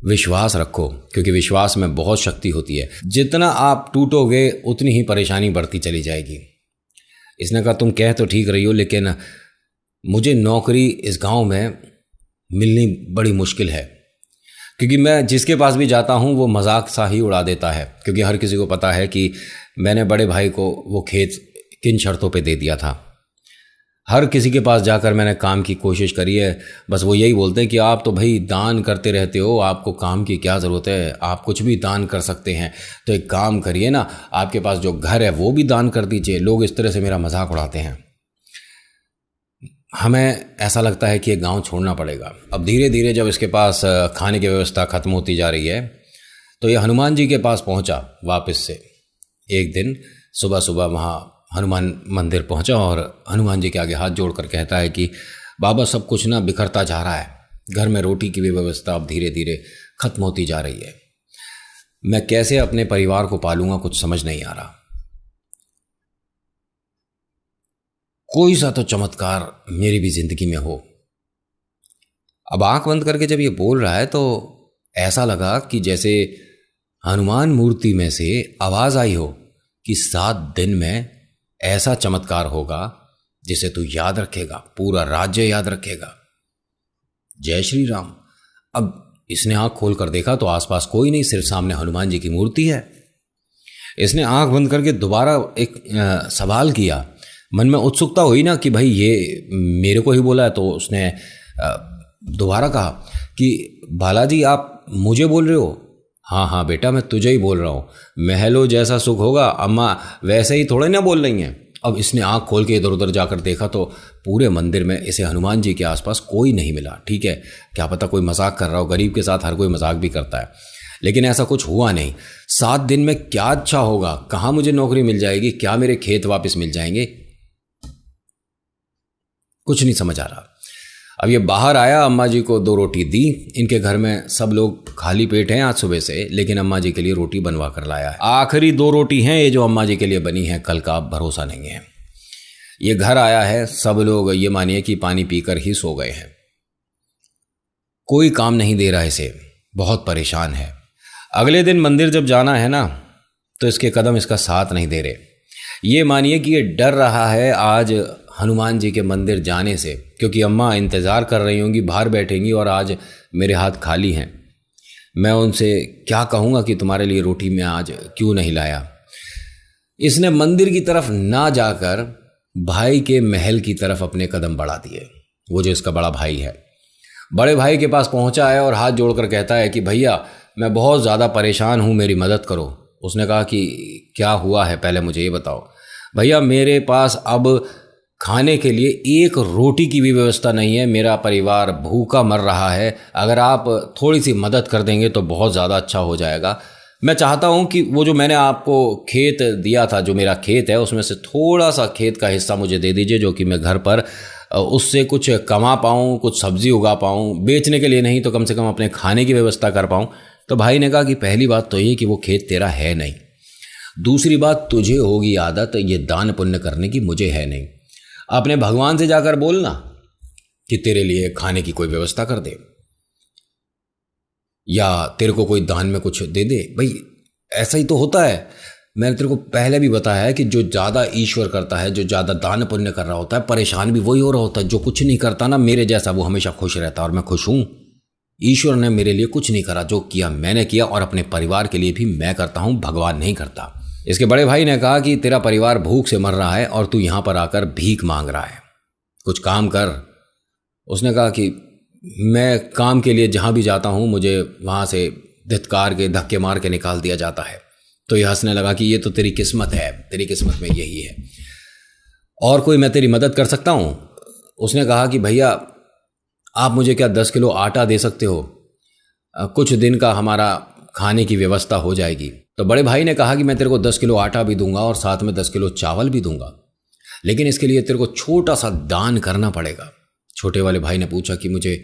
विश्वास रखो, क्योंकि विश्वास में बहुत शक्ति होती है। जितना आप टूटोगे उतनी ही परेशानी बढ़ती चली जाएगी। इसने कहा तुम कह तो ठीक रही हो, लेकिन मुझे नौकरी इस गांव में मिलनी बड़ी मुश्किल है, क्योंकि मैं जिसके पास भी जाता हूं वो मजाक सा ही उड़ा देता है, क्योंकि हर किसी को पता है कि मैंने बड़े भाई को वो खेत किन शर्तों पे दे दिया था। हर किसी के पास जाकर मैंने काम की कोशिश करी है, बस वो यही बोलते हैं कि आप तो भाई दान करते रहते हो, आपको काम की क्या ज़रूरत है, आप कुछ भी दान कर सकते हैं, तो एक काम करिए ना, आपके पास जो घर है वो भी दान कर दीजिए। लोग इस तरह से मेरा मजाक उड़ाते हैं। हमें ऐसा लगता है कि ये गांव छोड़ना पड़ेगा। अब धीरे धीरे जब इसके पास खाने की व्यवस्था ख़त्म होती जा रही है तो ये हनुमान जी के पास पहुंचा वापस से। एक दिन सुबह सुबह वहाँ हनुमान मंदिर पहुंचा और हनुमान जी के आगे हाथ जोड़कर कहता है कि बाबा सब कुछ ना बिखरता जा रहा है, घर में रोटी की भी व्यवस्था अब धीरे धीरे ख़त्म होती जा रही है, मैं कैसे अपने परिवार को पालूंगा, कुछ समझ नहीं आ रहा। कोई सा तो चमत्कार मेरी भी जिंदगी में हो। अब आंख बंद करके जब ये बोल रहा है तो ऐसा लगा कि जैसे हनुमान मूर्ति में से आवाज आई हो कि 7 दिन में ऐसा चमत्कार होगा जिसे तू याद रखेगा, पूरा राज्य याद रखेगा। जय श्री राम। अब इसने आंख खोलकर देखा तो आसपास कोई नहीं, सिर्फ सामने हनुमान जी की मूर्ति है। इसने आंख बंद करके दोबारा एक सवाल किया, मन में उत्सुकता हुई ना कि भाई ये मेरे को ही बोला है। तो उसने दोबारा कहा कि बालाजी आप मुझे बोल रहे हो? हाँ हाँ बेटा मैं तुझे ही बोल रहा हूँ, महलों जैसा सुख होगा, अम्मा वैसे ही थोड़े ना बोल रही हैं। अब इसने आंख खोल के इधर उधर जाकर देखा तो पूरे मंदिर में इसे हनुमान जी के आसपास कोई नहीं मिला। ठीक है, क्या पता कोई मजाक कर रहा हो, गरीब के साथ हर कोई मजाक भी करता है। लेकिन ऐसा कुछ हुआ नहीं। 7 दिन में क्या अच्छा होगा, कहाँ मुझे नौकरी मिल जाएगी, क्या मेरे खेत वापस मिल जाएंगे, कुछ नहीं समझ आ रहा। अब ये बाहर आया, अम्मा जी को 2 रोटी दी। इनके घर में सब लोग खाली पेट हैं आज सुबह से, लेकिन अम्मा जी के लिए रोटी बनवा कर लाया है। आखिरी 2 रोटी हैं ये जो अम्मा जी के लिए बनी है, कल का अब भरोसा नहीं है। ये घर आया है, सब लोग ये मानिए कि पानी पीकर ही सो गए हैं। कोई काम नहीं दे रहा इसे, बहुत परेशान है। अगले दिन मंदिर जब जाना है ना, तो इसके कदम इसका साथ नहीं दे रहे। ये मानिए कि ये डर रहा है आज हनुमान जी के मंदिर जाने से, क्योंकि अम्मा इंतज़ार कर रही होंगी, बाहर बैठेंगी और आज मेरे हाथ खाली हैं। मैं उनसे क्या कहूँगा कि तुम्हारे लिए रोटी मैं आज क्यों नहीं लाया। इसने मंदिर की तरफ ना जाकर भाई के महल की तरफ अपने कदम बढ़ा दिए। वो जो इसका बड़ा भाई है, बड़े भाई के पास पहुंचा है और हाथ जोड़कर कहता है कि भैया मैं बहुत ज़्यादा परेशान हूं, मेरी मदद करो। उसने कहा कि क्या हुआ है, पहले मुझे ये बताओ। भैया मेरे पास अब खाने के लिए 1 रोटी की भी व्यवस्था नहीं है, मेरा परिवार भूखा मर रहा है। अगर आप थोड़ी सी मदद कर देंगे तो बहुत ज़्यादा अच्छा हो जाएगा। मैं चाहता हूं कि वो जो मैंने आपको खेत दिया था, जो मेरा खेत है, उसमें से थोड़ा सा खेत का हिस्सा मुझे दे दीजिए, जो कि मैं घर पर उससे कुछ कमा पाऊँ, कुछ सब्जी उगा पाऊँ, बेचने के लिए नहीं तो कम से कम अपने खाने की व्यवस्था कर पाऊँ। तो भाई ने कहा कि पहली बात तो ये कि वो खेत तेरा है नहीं, दूसरी बात तुझे होगी आदत ये दान पुण्य करने की, मुझे है नहीं। अपने भगवान से जाकर बोलना कि तेरे लिए खाने की कोई व्यवस्था कर दे या तेरे को कोई दान में कुछ दे दे। भाई ऐसा ही तो होता है। मैंने तेरे को पहले भी बताया है कि जो ज़्यादा ईश्वर करता है, जो ज़्यादा दान पुण्य कर रहा होता है, परेशान भी वही हो रहा होता है। जो कुछ नहीं करता ना मेरे जैसा, वो हमेशा खुश रहता है। और मैं खुश हूँ। ईश्वर ने मेरे लिए कुछ नहीं करा, जो किया मैंने किया, और अपने परिवार के लिए भी मैं करता हूँ, भगवान नहीं करता। इसके बड़े भाई ने कहा कि तेरा परिवार भूख से मर रहा है और तू यहाँ पर आकर भीख मांग रहा है, कुछ काम कर। उसने कहा कि मैं काम के लिए जहाँ भी जाता हूँ मुझे वहाँ से धिक्कार के धक्के मार के निकाल दिया जाता है। तो ये हंसने लगा कि ये तो तेरी किस्मत है, तेरी किस्मत में यही है, और कोई मैं तेरी मदद कर सकता हूँ। उसने कहा कि भैया आप मुझे क्या 10 किलो आटा दे सकते हो, कुछ दिन का हमारा खाने की व्यवस्था हो जाएगी। तो बड़े भाई ने कहा कि मैं तेरे को 10 किलो आटा भी दूंगा और साथ में 10 किलो चावल भी दूंगा, लेकिन इसके लिए तेरे को छोटा सा दान करना पड़ेगा। छोटे वाले भाई ने पूछा कि मुझे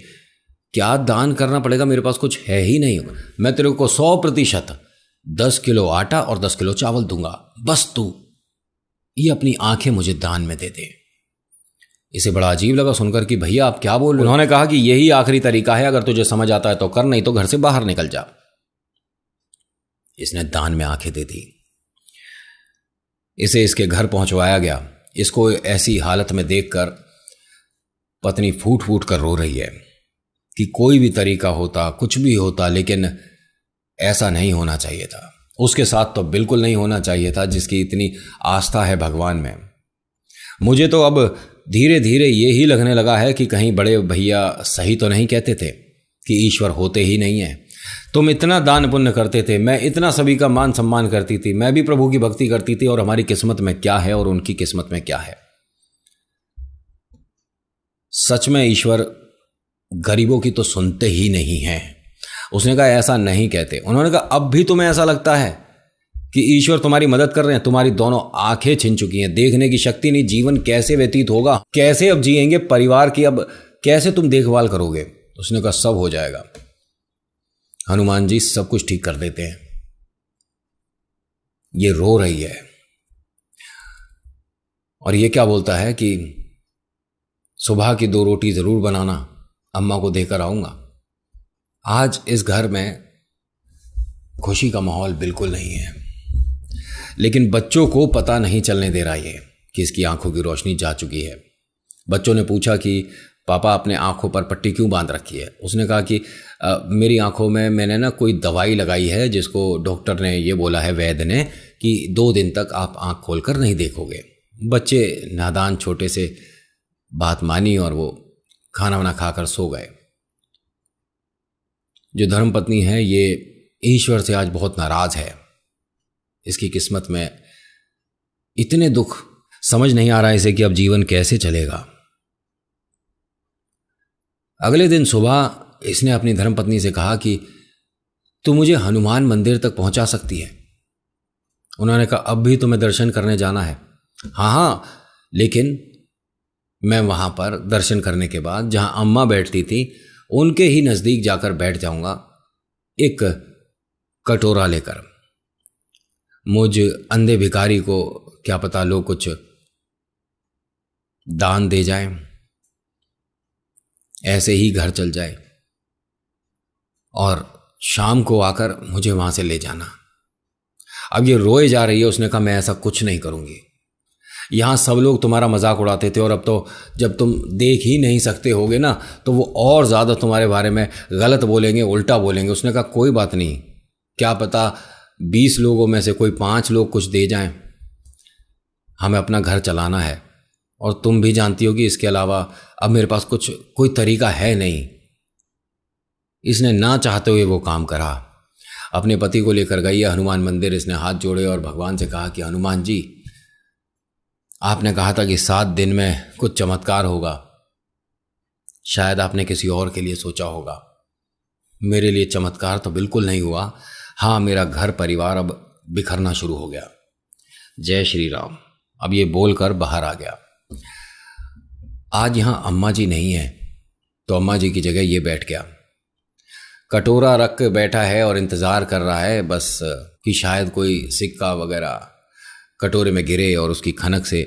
क्या दान करना पड़ेगा, मेरे पास कुछ है ही नहीं। मैं तेरे को 100% 10 किलो आटा और 10 किलो चावल दूंगा, बस तू ये अपनी आंखें मुझे दान में दे दे। इसे बड़ा अजीब लगा सुनकर कि भैया आप क्या बोल रहे हो। उन्होंने कहा कि यही आखिरी तरीका है, अगर तुझे समझ आता है तो कर, नहीं तो घर से बाहर निकल जा। इसने दान में आंखें दे दी। इसे इसके घर पहुंचवाया गया। इसको ऐसी हालत में देखकर पत्नी फूट फूट कर रो रही है कि कोई भी तरीका होता, कुछ भी होता, लेकिन ऐसा नहीं होना चाहिए था। उसके साथ तो बिल्कुल नहीं होना चाहिए था, जिसकी इतनी आस्था है भगवान में। मुझे तो अब धीरे धीरे ये ही लगने लगा है कि कहीं बड़े भैया सही तो नहीं कहते थे कि ईश्वर होते ही नहीं है। तुम इतना दान पुण्य करते थे, मैं इतना सभी का मान सम्मान करती थी, मैं भी प्रभु की भक्ति करती थी, और हमारी किस्मत में क्या है और उनकी किस्मत में क्या है। सच में ईश्वर गरीबों की तो सुनते ही नहीं है। उसने कहा ऐसा नहीं कहते। उन्होंने कहा अब भी तुम्हें ऐसा लगता है कि ईश्वर तुम्हारी मदद कर रहे हैं? तुम्हारी दोनों आंखें छिन चुकी हैं, देखने की शक्ति नहीं, जीवन कैसे व्यतीत होगा, कैसे अब जिएंगे, परिवार की अब कैसे तुम देखभाल करोगे? उसने कहा सब हो जाएगा, हनुमान जी सब कुछ ठीक कर देते हैं। ये रो रही है और ये क्या बोलता है कि सुबह की 2 रोटी जरूर बनाना, अम्मा को देकर आऊंगा। आज इस घर में खुशी का माहौल बिल्कुल नहीं है, लेकिन बच्चों को पता नहीं चलने दे रहा ये कि इसकी आंखों की रोशनी जा चुकी है। बच्चों ने पूछा कि पापा अपने आंखों पर पट्टी क्यों बांध रखी है? उसने कहा कि मेरी आंखों में मैंने ना कोई दवाई लगाई है, जिसको डॉक्टर ने ये बोला है, वैद्य ने, कि 2 दिन तक आप आंख खोलकर नहीं देखोगे। बच्चे नादान छोटे से बात मानी और वो खाना वाना खाकर सो गए। जो धर्मपत्नी है ये ईश्वर से आज बहुत नाराज है। इसकी किस्मत में इतने दुख, समझ नहीं आ रहा इसे कि अब जीवन कैसे चलेगा। अगले दिन सुबह इसने अपनी धर्मपत्नी से कहा कि तू मुझे हनुमान मंदिर तक पहुंचा सकती है? उन्होंने कहा, अब भी तुम्हें दर्शन करने जाना है? हाँ हाँ, लेकिन मैं वहाँ पर दर्शन करने के बाद जहाँ अम्मा बैठती थी उनके ही नज़दीक जाकर बैठ जाऊँगा, एक कटोरा लेकर। मुझ अंधे भिखारी को क्या पता लोग कुछ दान दे जाए, ऐसे ही घर चल जाए, और शाम को आकर मुझे वहाँ से ले जाना। अब ये रोए जा रही है। उसने कहा, मैं ऐसा कुछ नहीं करूँगी। यहाँ सब लोग तुम्हारा मजाक उड़ाते थे, और अब तो जब तुम देख ही नहीं सकते होगे ना, तो वो और ज़्यादा तुम्हारे बारे में गलत बोलेंगे, उल्टा बोलेंगे। उसने कहा, कोई बात नहीं, क्या पता 20 लोगों में से कोई 5 लोग कुछ दे जाएं। हमें अपना घर चलाना है, और तुम भी जानती हो कि इसके अलावा अब मेरे पास कोई तरीका है नहीं। इसने ना चाहते हुए वो काम करा। अपने पति को लेकर गई है हनुमान मंदिर। इसने हाथ जोड़े और भगवान से कहा कि हनुमान जी, आपने कहा था कि 7 दिन में कुछ चमत्कार होगा। शायद आपने किसी और के लिए सोचा होगा। मेरे लिए चमत्कार तो बिल्कुल नहीं हुआ। हाँ, मेरा घर परिवार अब बिखरना शुरू हो गया। जय श्री राम। अब ये बोलकर बाहर आ गया। आज यहाँ अम्मा जी नहीं है, तो अम्मा जी की जगह ये बैठ गया। कटोरा रख के बैठा है और इंतज़ार कर रहा है बस कि शायद कोई सिक्का वगैरह कटोरे में गिरे और उसकी खनक से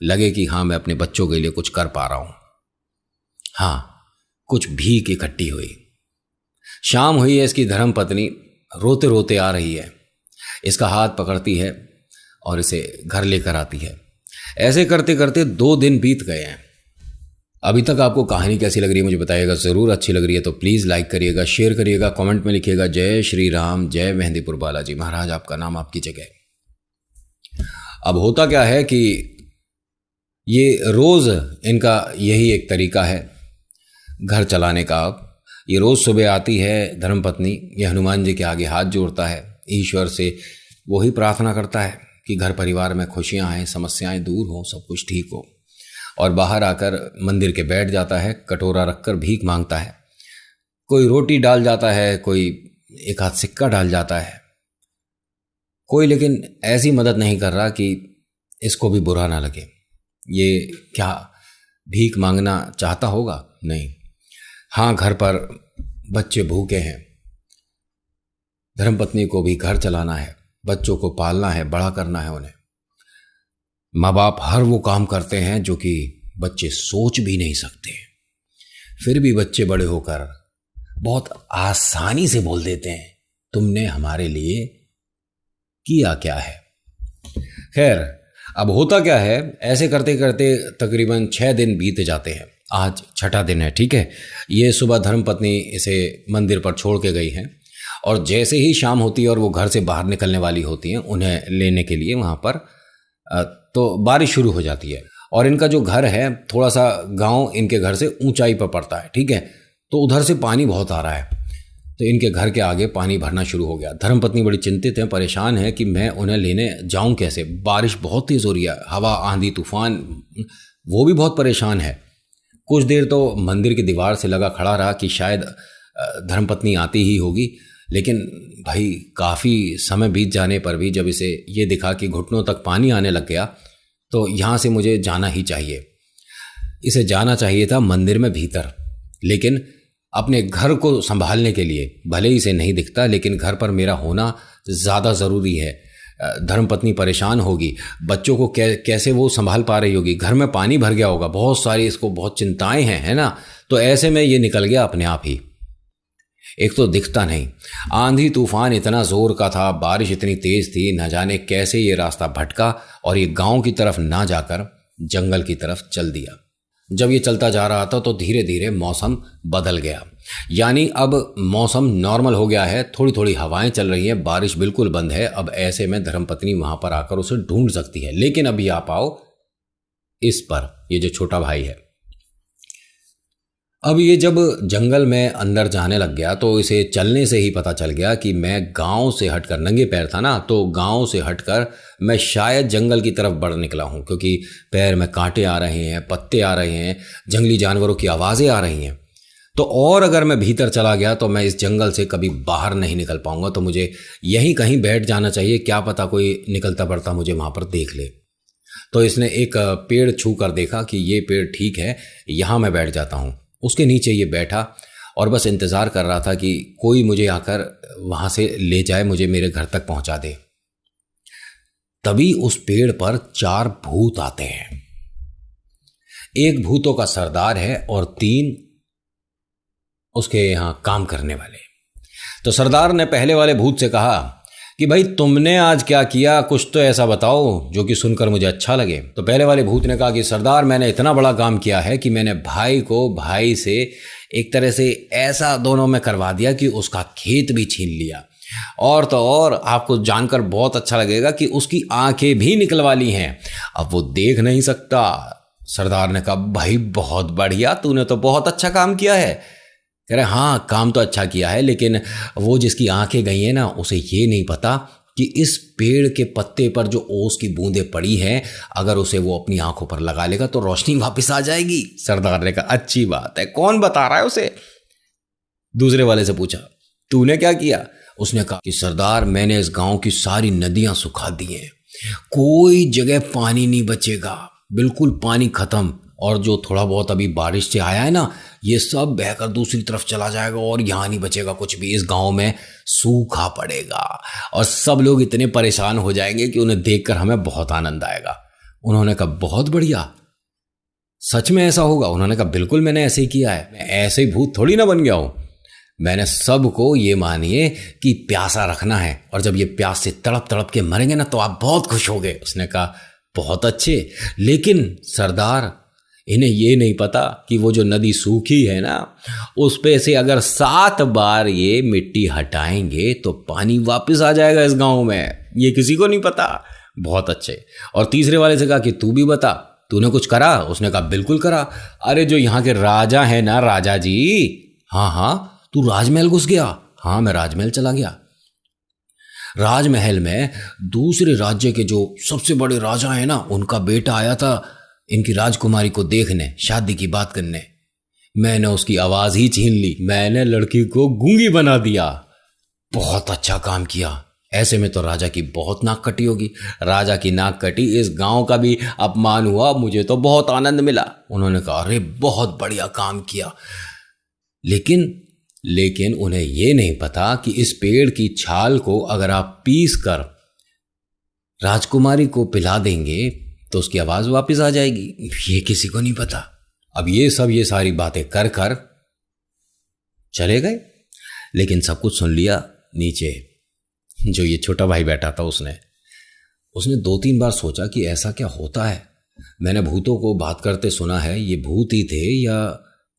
लगे कि हाँ, मैं अपने बच्चों के लिए कुछ कर पा रहा हूँ। हाँ, कुछ भीख इकट्ठी हुई। शाम हुई है। इसकी धर्मपत्नी रोते रोते आ रही है। इसका हाथ पकड़ती है और इसे घर लेकर आती है। ऐसे करते करते 2 दिन बीत गए हैं। अभी तक आपको कहानी कैसी लग रही है मुझे बताइएगा ज़रूर। अच्छी लग रही है तो प्लीज़ लाइक करिएगा, शेयर करिएगा, कमेंट में लिखिएगा जय श्री राम, जय मेहंदीपुर बालाजी महाराज, आपका नाम आपकी जगह। अब होता क्या है कि ये रोज़ इनका यही एक तरीका है घर चलाने का। अब ये रोज़ सुबह आती है धर्मपत्नी, ये हनुमान जी के आगे हाथ जोड़ता है, ईश्वर से वही प्रार्थना करता है कि घर परिवार में खुशियाँ आएँ, समस्याएं दूर हों, सब कुछ ठीक हो। और बाहर आकर मंदिर के बैठ जाता है, कटोरा रखकर भीख मांगता है। कोई रोटी डाल जाता है, कोई एक आध सिक्का डाल जाता है, कोई लेकिन ऐसी मदद नहीं कर रहा कि इसको भी बुरा ना लगे। ये क्या भीख मांगना चाहता होगा? नहीं। हाँ, घर पर बच्चे भूखे हैं, धर्मपत्नी को भी घर चलाना है, बच्चों को पालना है, बड़ा करना है उन्हें। माँ बाप हर वो काम करते हैं जो कि बच्चे सोच भी नहीं सकते। फिर भी बच्चे बड़े होकर बहुत आसानी से बोल देते हैं, तुमने हमारे लिए किया क्या है। खैर, अब होता क्या है, ऐसे करते करते तकरीबन 6 दिन बीत जाते हैं। आज 6ठा दिन है, ठीक है। ये सुबह धर्मपत्नी इसे मंदिर पर छोड़ के गई हैं, और जैसे ही शाम होती है और वो घर से बाहर निकलने वाली होती हैं उन्हें लेने के लिए वहाँ पर, तो बारिश शुरू हो जाती है। और इनका जो घर है थोड़ा सा गांव इनके घर से ऊंचाई पर पड़ता है, ठीक है। तो उधर से पानी बहुत आ रहा है, तो इनके घर के आगे पानी भरना शुरू हो गया। धर्मपत्नी बड़ी चिंतित है, परेशान है कि मैं उन्हें लेने जाऊं कैसे। बारिश बहुत तेज़ हो रही है, हवा, आंधी, तूफान। वो भी बहुत परेशान है। कुछ देर तो मंदिर की दीवार से लगा खड़ा रहा कि शायद धर्मपत्नी आती ही होगी, लेकिन भाई काफ़ी समय बीत जाने पर भी जब इसे ये दिखा कि घुटनों तक पानी आने लग गया, तो यहाँ से मुझे जाना ही चाहिए। इसे जाना चाहिए था मंदिर में भीतर, लेकिन अपने घर को संभालने के लिए, भले ही इसे नहीं दिखता लेकिन घर पर मेरा होना ज़्यादा ज़रूरी है। धर्मपत्नी परेशान होगी, बच्चों को कैसे वो संभाल पा रही होगी, घर में पानी भर गया होगा, बहुत सारी इसको बहुत चिंताएं हैं, है ना। तो ऐसे में ये निकल गया अपने आप ही। एक तो दिखता नहीं, आंधी तूफान इतना जोर का था, बारिश इतनी तेज थी, न जाने कैसे ये रास्ता भटका और ये गांव की तरफ ना जाकर जंगल की तरफ चल दिया। जब ये चलता जा रहा था तो धीरे धीरे मौसम बदल गया, यानी अब मौसम नॉर्मल हो गया है, थोड़ी थोड़ी हवाएं चल रही हैं, बारिश बिल्कुल बंद है। अब ऐसे में धर्मपत्नी वहां पर आकर उसे ढूंढ सकती है। लेकिन अभी आप आओ इस पर, ये जो छोटा भाई है, अब ये जब जंगल में अंदर जाने लग गया तो इसे चलने से ही पता चल गया कि मैं गांव से हटकर, नंगे पैर था ना, तो गांव से हटकर मैं शायद जंगल की तरफ बढ़ निकला हूं, क्योंकि पैर में कांटे आ रहे हैं, पत्ते आ रहे हैं, जंगली जानवरों की आवाज़ें आ रही हैं। तो और अगर मैं भीतर चला गया तो मैं इस जंगल से कभी बाहर नहीं निकल पाऊंगा, तो मुझे यहीं कहीं बैठ जाना चाहिए, क्या पता कोई निकलता पड़ता मुझे वहाँ पर देख ले। तो इसने एक पेड़ छू कर देखा कि ये पेड़ ठीक है, यहाँ मैं बैठ जाता हूँ। उसके नीचे ये बैठा और बस इंतज़ार कर रहा था कि कोई मुझे आकर वहाँ से ले जाए, मुझे मेरे घर तक पहुँचा दे। तभी उस पेड़ पर 4 भूत आते हैं। एक भूतों का सरदार है और 3 उसके यहां काम करने वाले। तो सरदार ने पहले वाले भूत से कहा कि भाई तुमने आज क्या किया, कुछ तो ऐसा बताओ जो कि सुनकर मुझे अच्छा लगे। तो पहले वाले भूत ने कहा कि सरदार, मैंने इतना बड़ा काम किया है कि मैंने भाई को भाई से एक तरह से ऐसा दोनों में करवा दिया कि उसका खेत भी छीन लिया, और तो और आपको जानकर बहुत अच्छा लगेगा कि उसकी आंखें भी निकलवा ली हैं, अब वो देख नहीं सकता। सरदार ने कहा भाई बहुत बढ़िया, तूने तो बहुत अच्छा काम किया है। कह रहे हाँ, काम तो अच्छा किया है, लेकिन वो जिसकी आंखें गई हैं ना, उसे ये नहीं पता कि इस पेड़ के पत्ते पर जो ओस की बूंदें पड़ी हैं, अगर उसे वो अपनी आंखों पर लगा लेगा तो रोशनी वापस आ जाएगी। सरदार ने कहा अच्छी बात है, कौन बता रहा है उसे? दूसरे वाले से पूछा तूने क्या किया? उसने कहा कि सरदार, मैंने इस गांव की सारी नदियां सुखा दी हैं, कोई जगह पानी नहीं बचेगा, बिल्कुल पानी खत्म, और जो थोड़ा बहुत अभी बारिश से आया है ना, ये सब बहकर दूसरी तरफ चला जाएगा और यहाँ नहीं बचेगा कुछ भी। इस गांव में सूखा पड़ेगा और सब लोग इतने परेशान हो जाएंगे कि उन्हें देखकर हमें बहुत आनंद आएगा। उन्होंने कहा बहुत बढ़िया, सच में ऐसा होगा? उन्होंने कहा बिल्कुल, मैंने ऐसे ही किया है, मैं ऐसे ही भूत थोड़ी ना बन गया हूं। मैंने सबको ये मानिए कि प्यासा रखना है, और जब ये प्यास से तड़प तड़प के मरेंगे ना तो आप बहुत खुश होंगे। उसने कहा बहुत अच्छे, लेकिन सरदार, इन्हें ये नहीं पता कि वो जो नदी सूखी है ना, उस पे से अगर 7 बार ये मिट्टी हटाएंगे तो पानी वापस आ जाएगा इस गांव में, ये किसी को नहीं पता। बहुत अच्छे। और तीसरे वाले से कहा कि तू भी बता, तूने कुछ करा? उसने कहा बिल्कुल करा। अरे जो यहाँ के राजा है ना, राजा जी, हाँ हाँ, तू राजमहल घुस गया? हाँ, मैं राजमहल चला गया। राजमहल में दूसरे राज्य के जो सबसे बड़े राजा है ना, उनका बेटा आया था इनकी राजकुमारी को देखने, शादी की बात करने। मैंने उसकी आवाज ही छीन ली, मैंने लड़की को गूंगी बना दिया। बहुत अच्छा काम किया। ऐसे में तो राजा की बहुत नाक कटी होगी। राजा की नाक कटी, इस गांव का भी अपमान हुआ, मुझे तो बहुत आनंद मिला। उन्होंने कहा अरे बहुत बढ़िया काम किया, लेकिन उन्हें यह नहीं पता कि इस पेड़ की छाल को अगर आप पीस कर राजकुमारी को पिला देंगे तो उसकी आवाज वापस आ जाएगी। ये किसी को नहीं पता। अब ये सारी बातें कर कर चले गए, लेकिन सब कुछ सुन लिया नीचे जो ये छोटा भाई बैठा था। उसने 2-3 बार सोचा कि ऐसा क्या होता है, मैंने भूतों को बात करते सुना है, ये भूत ही थे या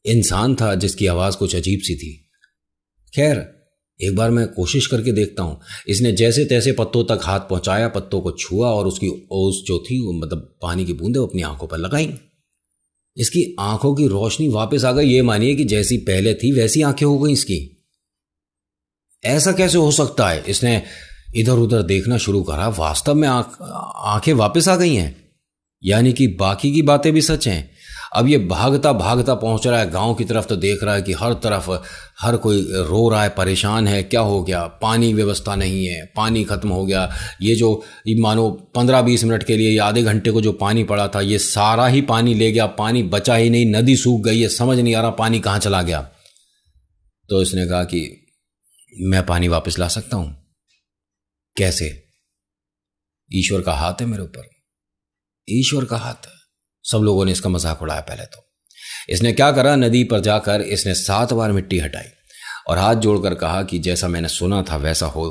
इंसान था जिसकी आवाज कुछ अजीब सी थी। खैर, एक बार मैं कोशिश करके देखता हूँ। इसने जैसे तैसे पत्तों तक हाथ पहुंचाया, पत्तों को छुआ और उसकी ओस जो थी, वो मतलब पानी की बूंदें, अपनी आंखों पर लगाई। इसकी आंखों की रोशनी वापस आ गई। ये मानिए कि जैसी पहले थी वैसी आंखें हो गई इसकी। ऐसा कैसे हो सकता है? इसने इधर उधर देखना शुरू करा, वास्तव में आंखें वापस आ गई हैं, यानी कि बाकी की बातें भी सच हैं। अब ये भागता भागता पहुंच रहा है गांव की तरफ, तो देख रहा है कि हर तरफ हर कोई रो रहा है, परेशान है। क्या हो गया? पानी व्यवस्था नहीं है, पानी खत्म हो गया। ये जो मानो 15-20 मिनट के लिए या आधे घंटे को जो पानी पड़ा था, ये सारा ही पानी ले गया, पानी बचा ही नहीं, नदी सूख गई है, समझ नहीं आ रहा पानी कहाँ चला गया। तो इसने कहा कि मैं पानी वापस ला सकता हूं। कैसे? ईश्वर का हाथ है मेरे ऊपर, ईश्वर का हाथ है। सब लोगों ने इसका मजाक उड़ाया। पहले तो इसने क्या करा, नदी पर जाकर इसने 7 बार मिट्टी हटाई और हाथ जोड़कर कहा कि जैसा मैंने सुना था वैसा हो।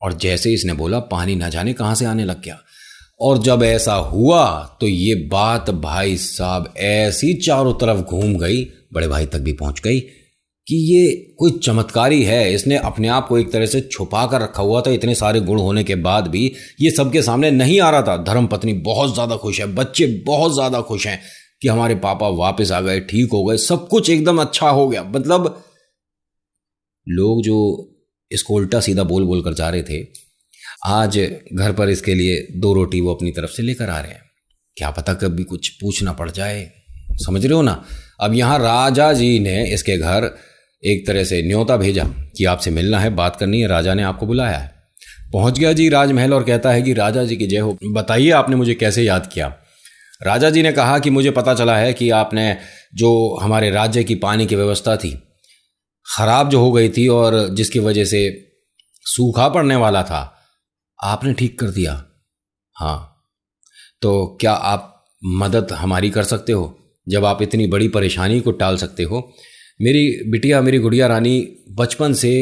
और जैसे इसने बोला, पानी न जाने कहां से आने लग गया। और जब ऐसा हुआ तो ये बात भाई साहब ऐसी चारों तरफ घूम गई, बड़े भाई तक भी पहुंच गई कि ये कोई चमत्कारी है। इसने अपने आप को एक तरह से छुपा कर रखा हुआ था, इतने सारे गुण होने के बाद भी ये सबके सामने नहीं आ रहा था। धर्मपत्नी बहुत ज़्यादा खुश है, बच्चे बहुत ज़्यादा खुश हैं कि हमारे पापा वापस आ गए, ठीक हो गए, सब कुछ एकदम अच्छा हो गया। मतलब लोग जो इसको उल्टा सीधा बोल बोल कर जा रहे थे, आज घर पर इसके लिए 2 रोटी वो अपनी तरफ से लेकर आ रहे हैं। क्या पता कभी कुछ पूछना पड़ जाए, समझ रहे हो ना। अब यहाँ राजा जी ने इसके घर एक तरह से न्योता भेजा कि आपसे मिलना है, बात करनी है, राजा ने आपको बुलाया है। पहुंच गया जी राजमहल और कहता है कि राजा जी की जय हो, बताइए आपने मुझे कैसे याद किया। राजा जी ने कहा कि मुझे पता चला है कि आपने जो हमारे राज्य की पानी की व्यवस्था थी खराब जो हो गई थी और जिसकी वजह से सूखा पड़ने वाला था, आपने ठीक कर दिया। हाँ, तो क्या आप मदद हमारी कर सकते हो? जब आप इतनी बड़ी परेशानी को टाल सकते हो। मेरी बिटिया, मेरी गुड़िया रानी बचपन से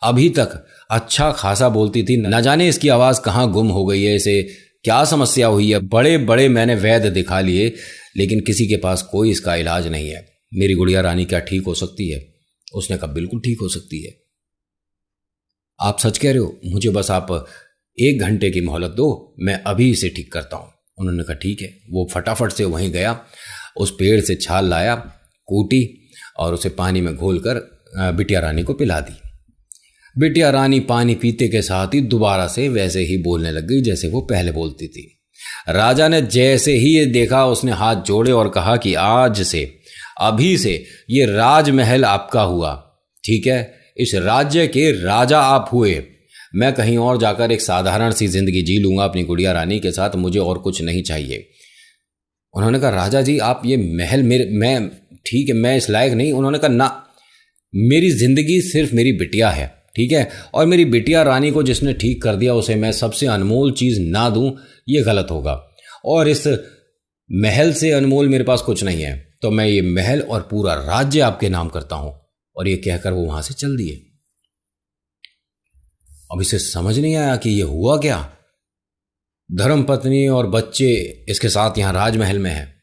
अभी तक अच्छा खासा बोलती थी, न जाने इसकी आवाज़ कहाँ गुम हो गई है, इसे क्या समस्या हुई है। बड़े बड़े मैंने वैद्य दिखा लिए, लेकिन किसी के पास कोई इसका इलाज नहीं है। मेरी गुड़िया रानी क्या ठीक हो सकती है? उसने कहा बिल्कुल ठीक हो सकती है। आप सच कह रहे हो? मुझे बस आप 1 घंटे की मोहलत दो, मैं अभी इसे ठीक करता हूँ। उन्होंने कहा ठीक है। वो फटाफट से वहीं गया, उस पेड़ से छाल लाया, कूटी और उसे पानी में घोलकर बिटिया रानी को पिला दी। बिटिया रानी पानी पीते के साथ ही दोबारा से वैसे ही बोलने लग गई जैसे वो पहले बोलती थी। राजा ने जैसे ही ये देखा, उसने हाथ जोड़े और कहा कि आज से, अभी से ये राजमहल आपका हुआ, ठीक है? इस राज्य के राजा आप हुए। मैं कहीं और जाकर एक साधारण सी जिंदगी जी लूंगा अपनी गुड़िया रानी के साथ, मुझे और कुछ नहीं चाहिए। उन्होंने कहा राजा जी आप ये महल मैं ठीक है, मैं इस लायक नहीं। उन्होंने कहा ना, मेरी जिंदगी सिर्फ मेरी बिटिया है, ठीक है? और मेरी बिटिया रानी को जिसने ठीक कर दिया उसे मैं सबसे अनमोल चीज़ ना दूं, ये गलत होगा। और इस महल से अनमोल मेरे पास कुछ नहीं है, तो मैं ये महल और पूरा राज्य आपके नाम करता हूं। और ये कहकर वो वहां से चल दिए। अब इसे समझ नहीं आया कि ये हुआ क्या। धर्मपत्नी और बच्चे इसके साथ यहाँ राजमहल में है,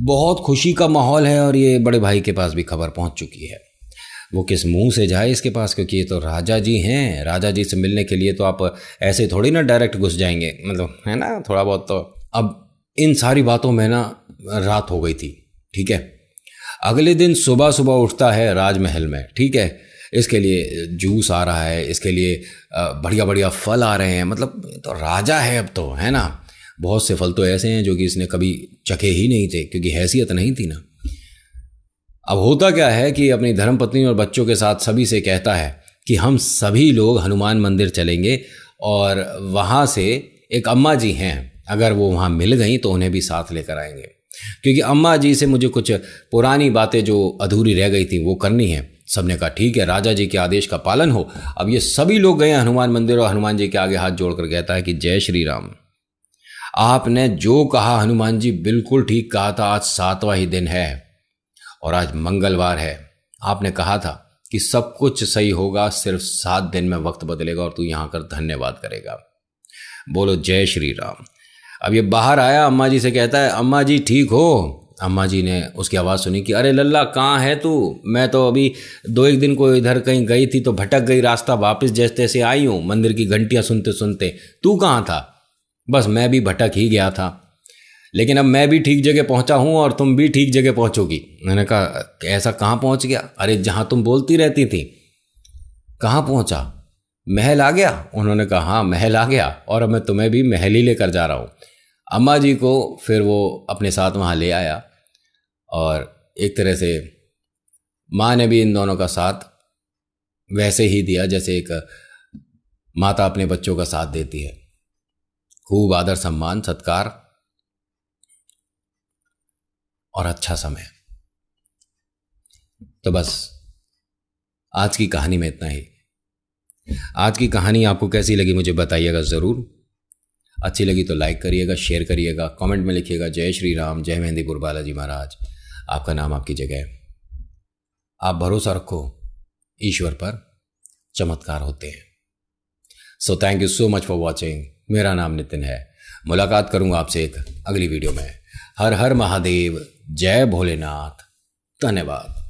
बहुत खुशी का माहौल है। और ये बड़े भाई के पास भी खबर पहुंच चुकी है। वो किस मुंह से जाए इसके पास, क्योंकि ये तो राजा जी हैं। राजा जी से मिलने के लिए तो आप ऐसे थोड़ी ना डायरेक्ट घुस जाएंगे, मतलब है ना, थोड़ा बहुत तो। अब इन सारी बातों में ना रात हो गई थी, ठीक है? अगले दिन सुबह सुबह उठता है राजमहल में, ठीक है? इसके लिए जूस आ रहा है, इसके लिए बढ़िया बढ़िया फल आ रहे हैं, मतलब तो राजा है अब तो, है ना? बहुत से फल तो ऐसे हैं जो कि इसने कभी चखे ही नहीं थे, क्योंकि हैसियत नहीं थी ना। अब होता क्या है कि अपनी धर्मपत्नी और बच्चों के साथ सभी से कहता है कि हम सभी लोग हनुमान मंदिर चलेंगे और वहाँ से एक अम्मा जी हैं, अगर वो वहाँ मिल गई तो उन्हें भी साथ लेकर आएंगे, क्योंकि अम्मा जी से मुझे कुछ पुरानी बातें जो अधूरी रह गई थी वो करनी है। सबने कहा ठीक है, राजा जी के आदेश का पालन हो। अब ये सभी लोग गए हनुमान मंदिर और हनुमान जी के आगे हाथ जोड़कर कहता है कि जय श्री राम। आपने जो कहा हनुमान जी बिल्कुल ठीक कहा था। आज 7वां ही दिन है और आज मंगलवार है। आपने कहा था कि सब कुछ सही होगा, सिर्फ 7 दिन में वक्त बदलेगा और तू यहाँ कर धन्यवाद करेगा। बोलो जय श्री राम। अब ये बाहर आया, अम्मा जी से कहता है अम्मा जी ठीक हो? अम्मा जी ने उसकी आवाज़ सुनी कि अरे लल्ला कहाँ है तू? मैं तो अभी 2-1 दिन को इधर कहीं गई थी तो भटक गई, रास्ता वापस जैसे तैसे आई हूँ, मंदिर की घंटियाँ सुनते सुनते। तू कहाँ था? बस मैं भी भटक ही गया था, लेकिन अब मैं भी ठीक जगह पहुंचा हूं और तुम भी ठीक जगह पहुंचोगी। मैंने कहा ऐसा कहाँ पहुंच गया? अरे जहां तुम बोलती रहती थी। कहाँ पहुंचा? महल आ गया? उन्होंने कहा हाँ महल आ गया और अब मैं तुम्हें भी महल ही लेकर जा रहा हूँ। अम्मा जी को फिर वो अपने साथ वहाँ ले आया और एक तरह से माँ ने भी इन दोनों का साथ वैसे ही दिया जैसे एक माता अपने बच्चों का साथ देती है। खूब आदर सम्मान सत्कार और अच्छा समय। तो बस आज की कहानी में इतना ही। आज की कहानी आपको कैसी लगी मुझे बताइएगा ज़रूर। अच्छी लगी तो लाइक करिएगा, शेयर करिएगा, कमेंट में लिखिएगा जय श्री राम, जय मेहंदीपुर बालाजी महाराज। आपका नाम आपकी जगह है। आप भरोसा रखो, ईश्वर पर चमत्कार होते हैं। So thank you so much for watching. मेरा नाम नितिन है। मुलाकात करूंगा आपसे एक अगली वीडियो में। हर हर महादेव, जय भोलेनाथ, धन्यवाद।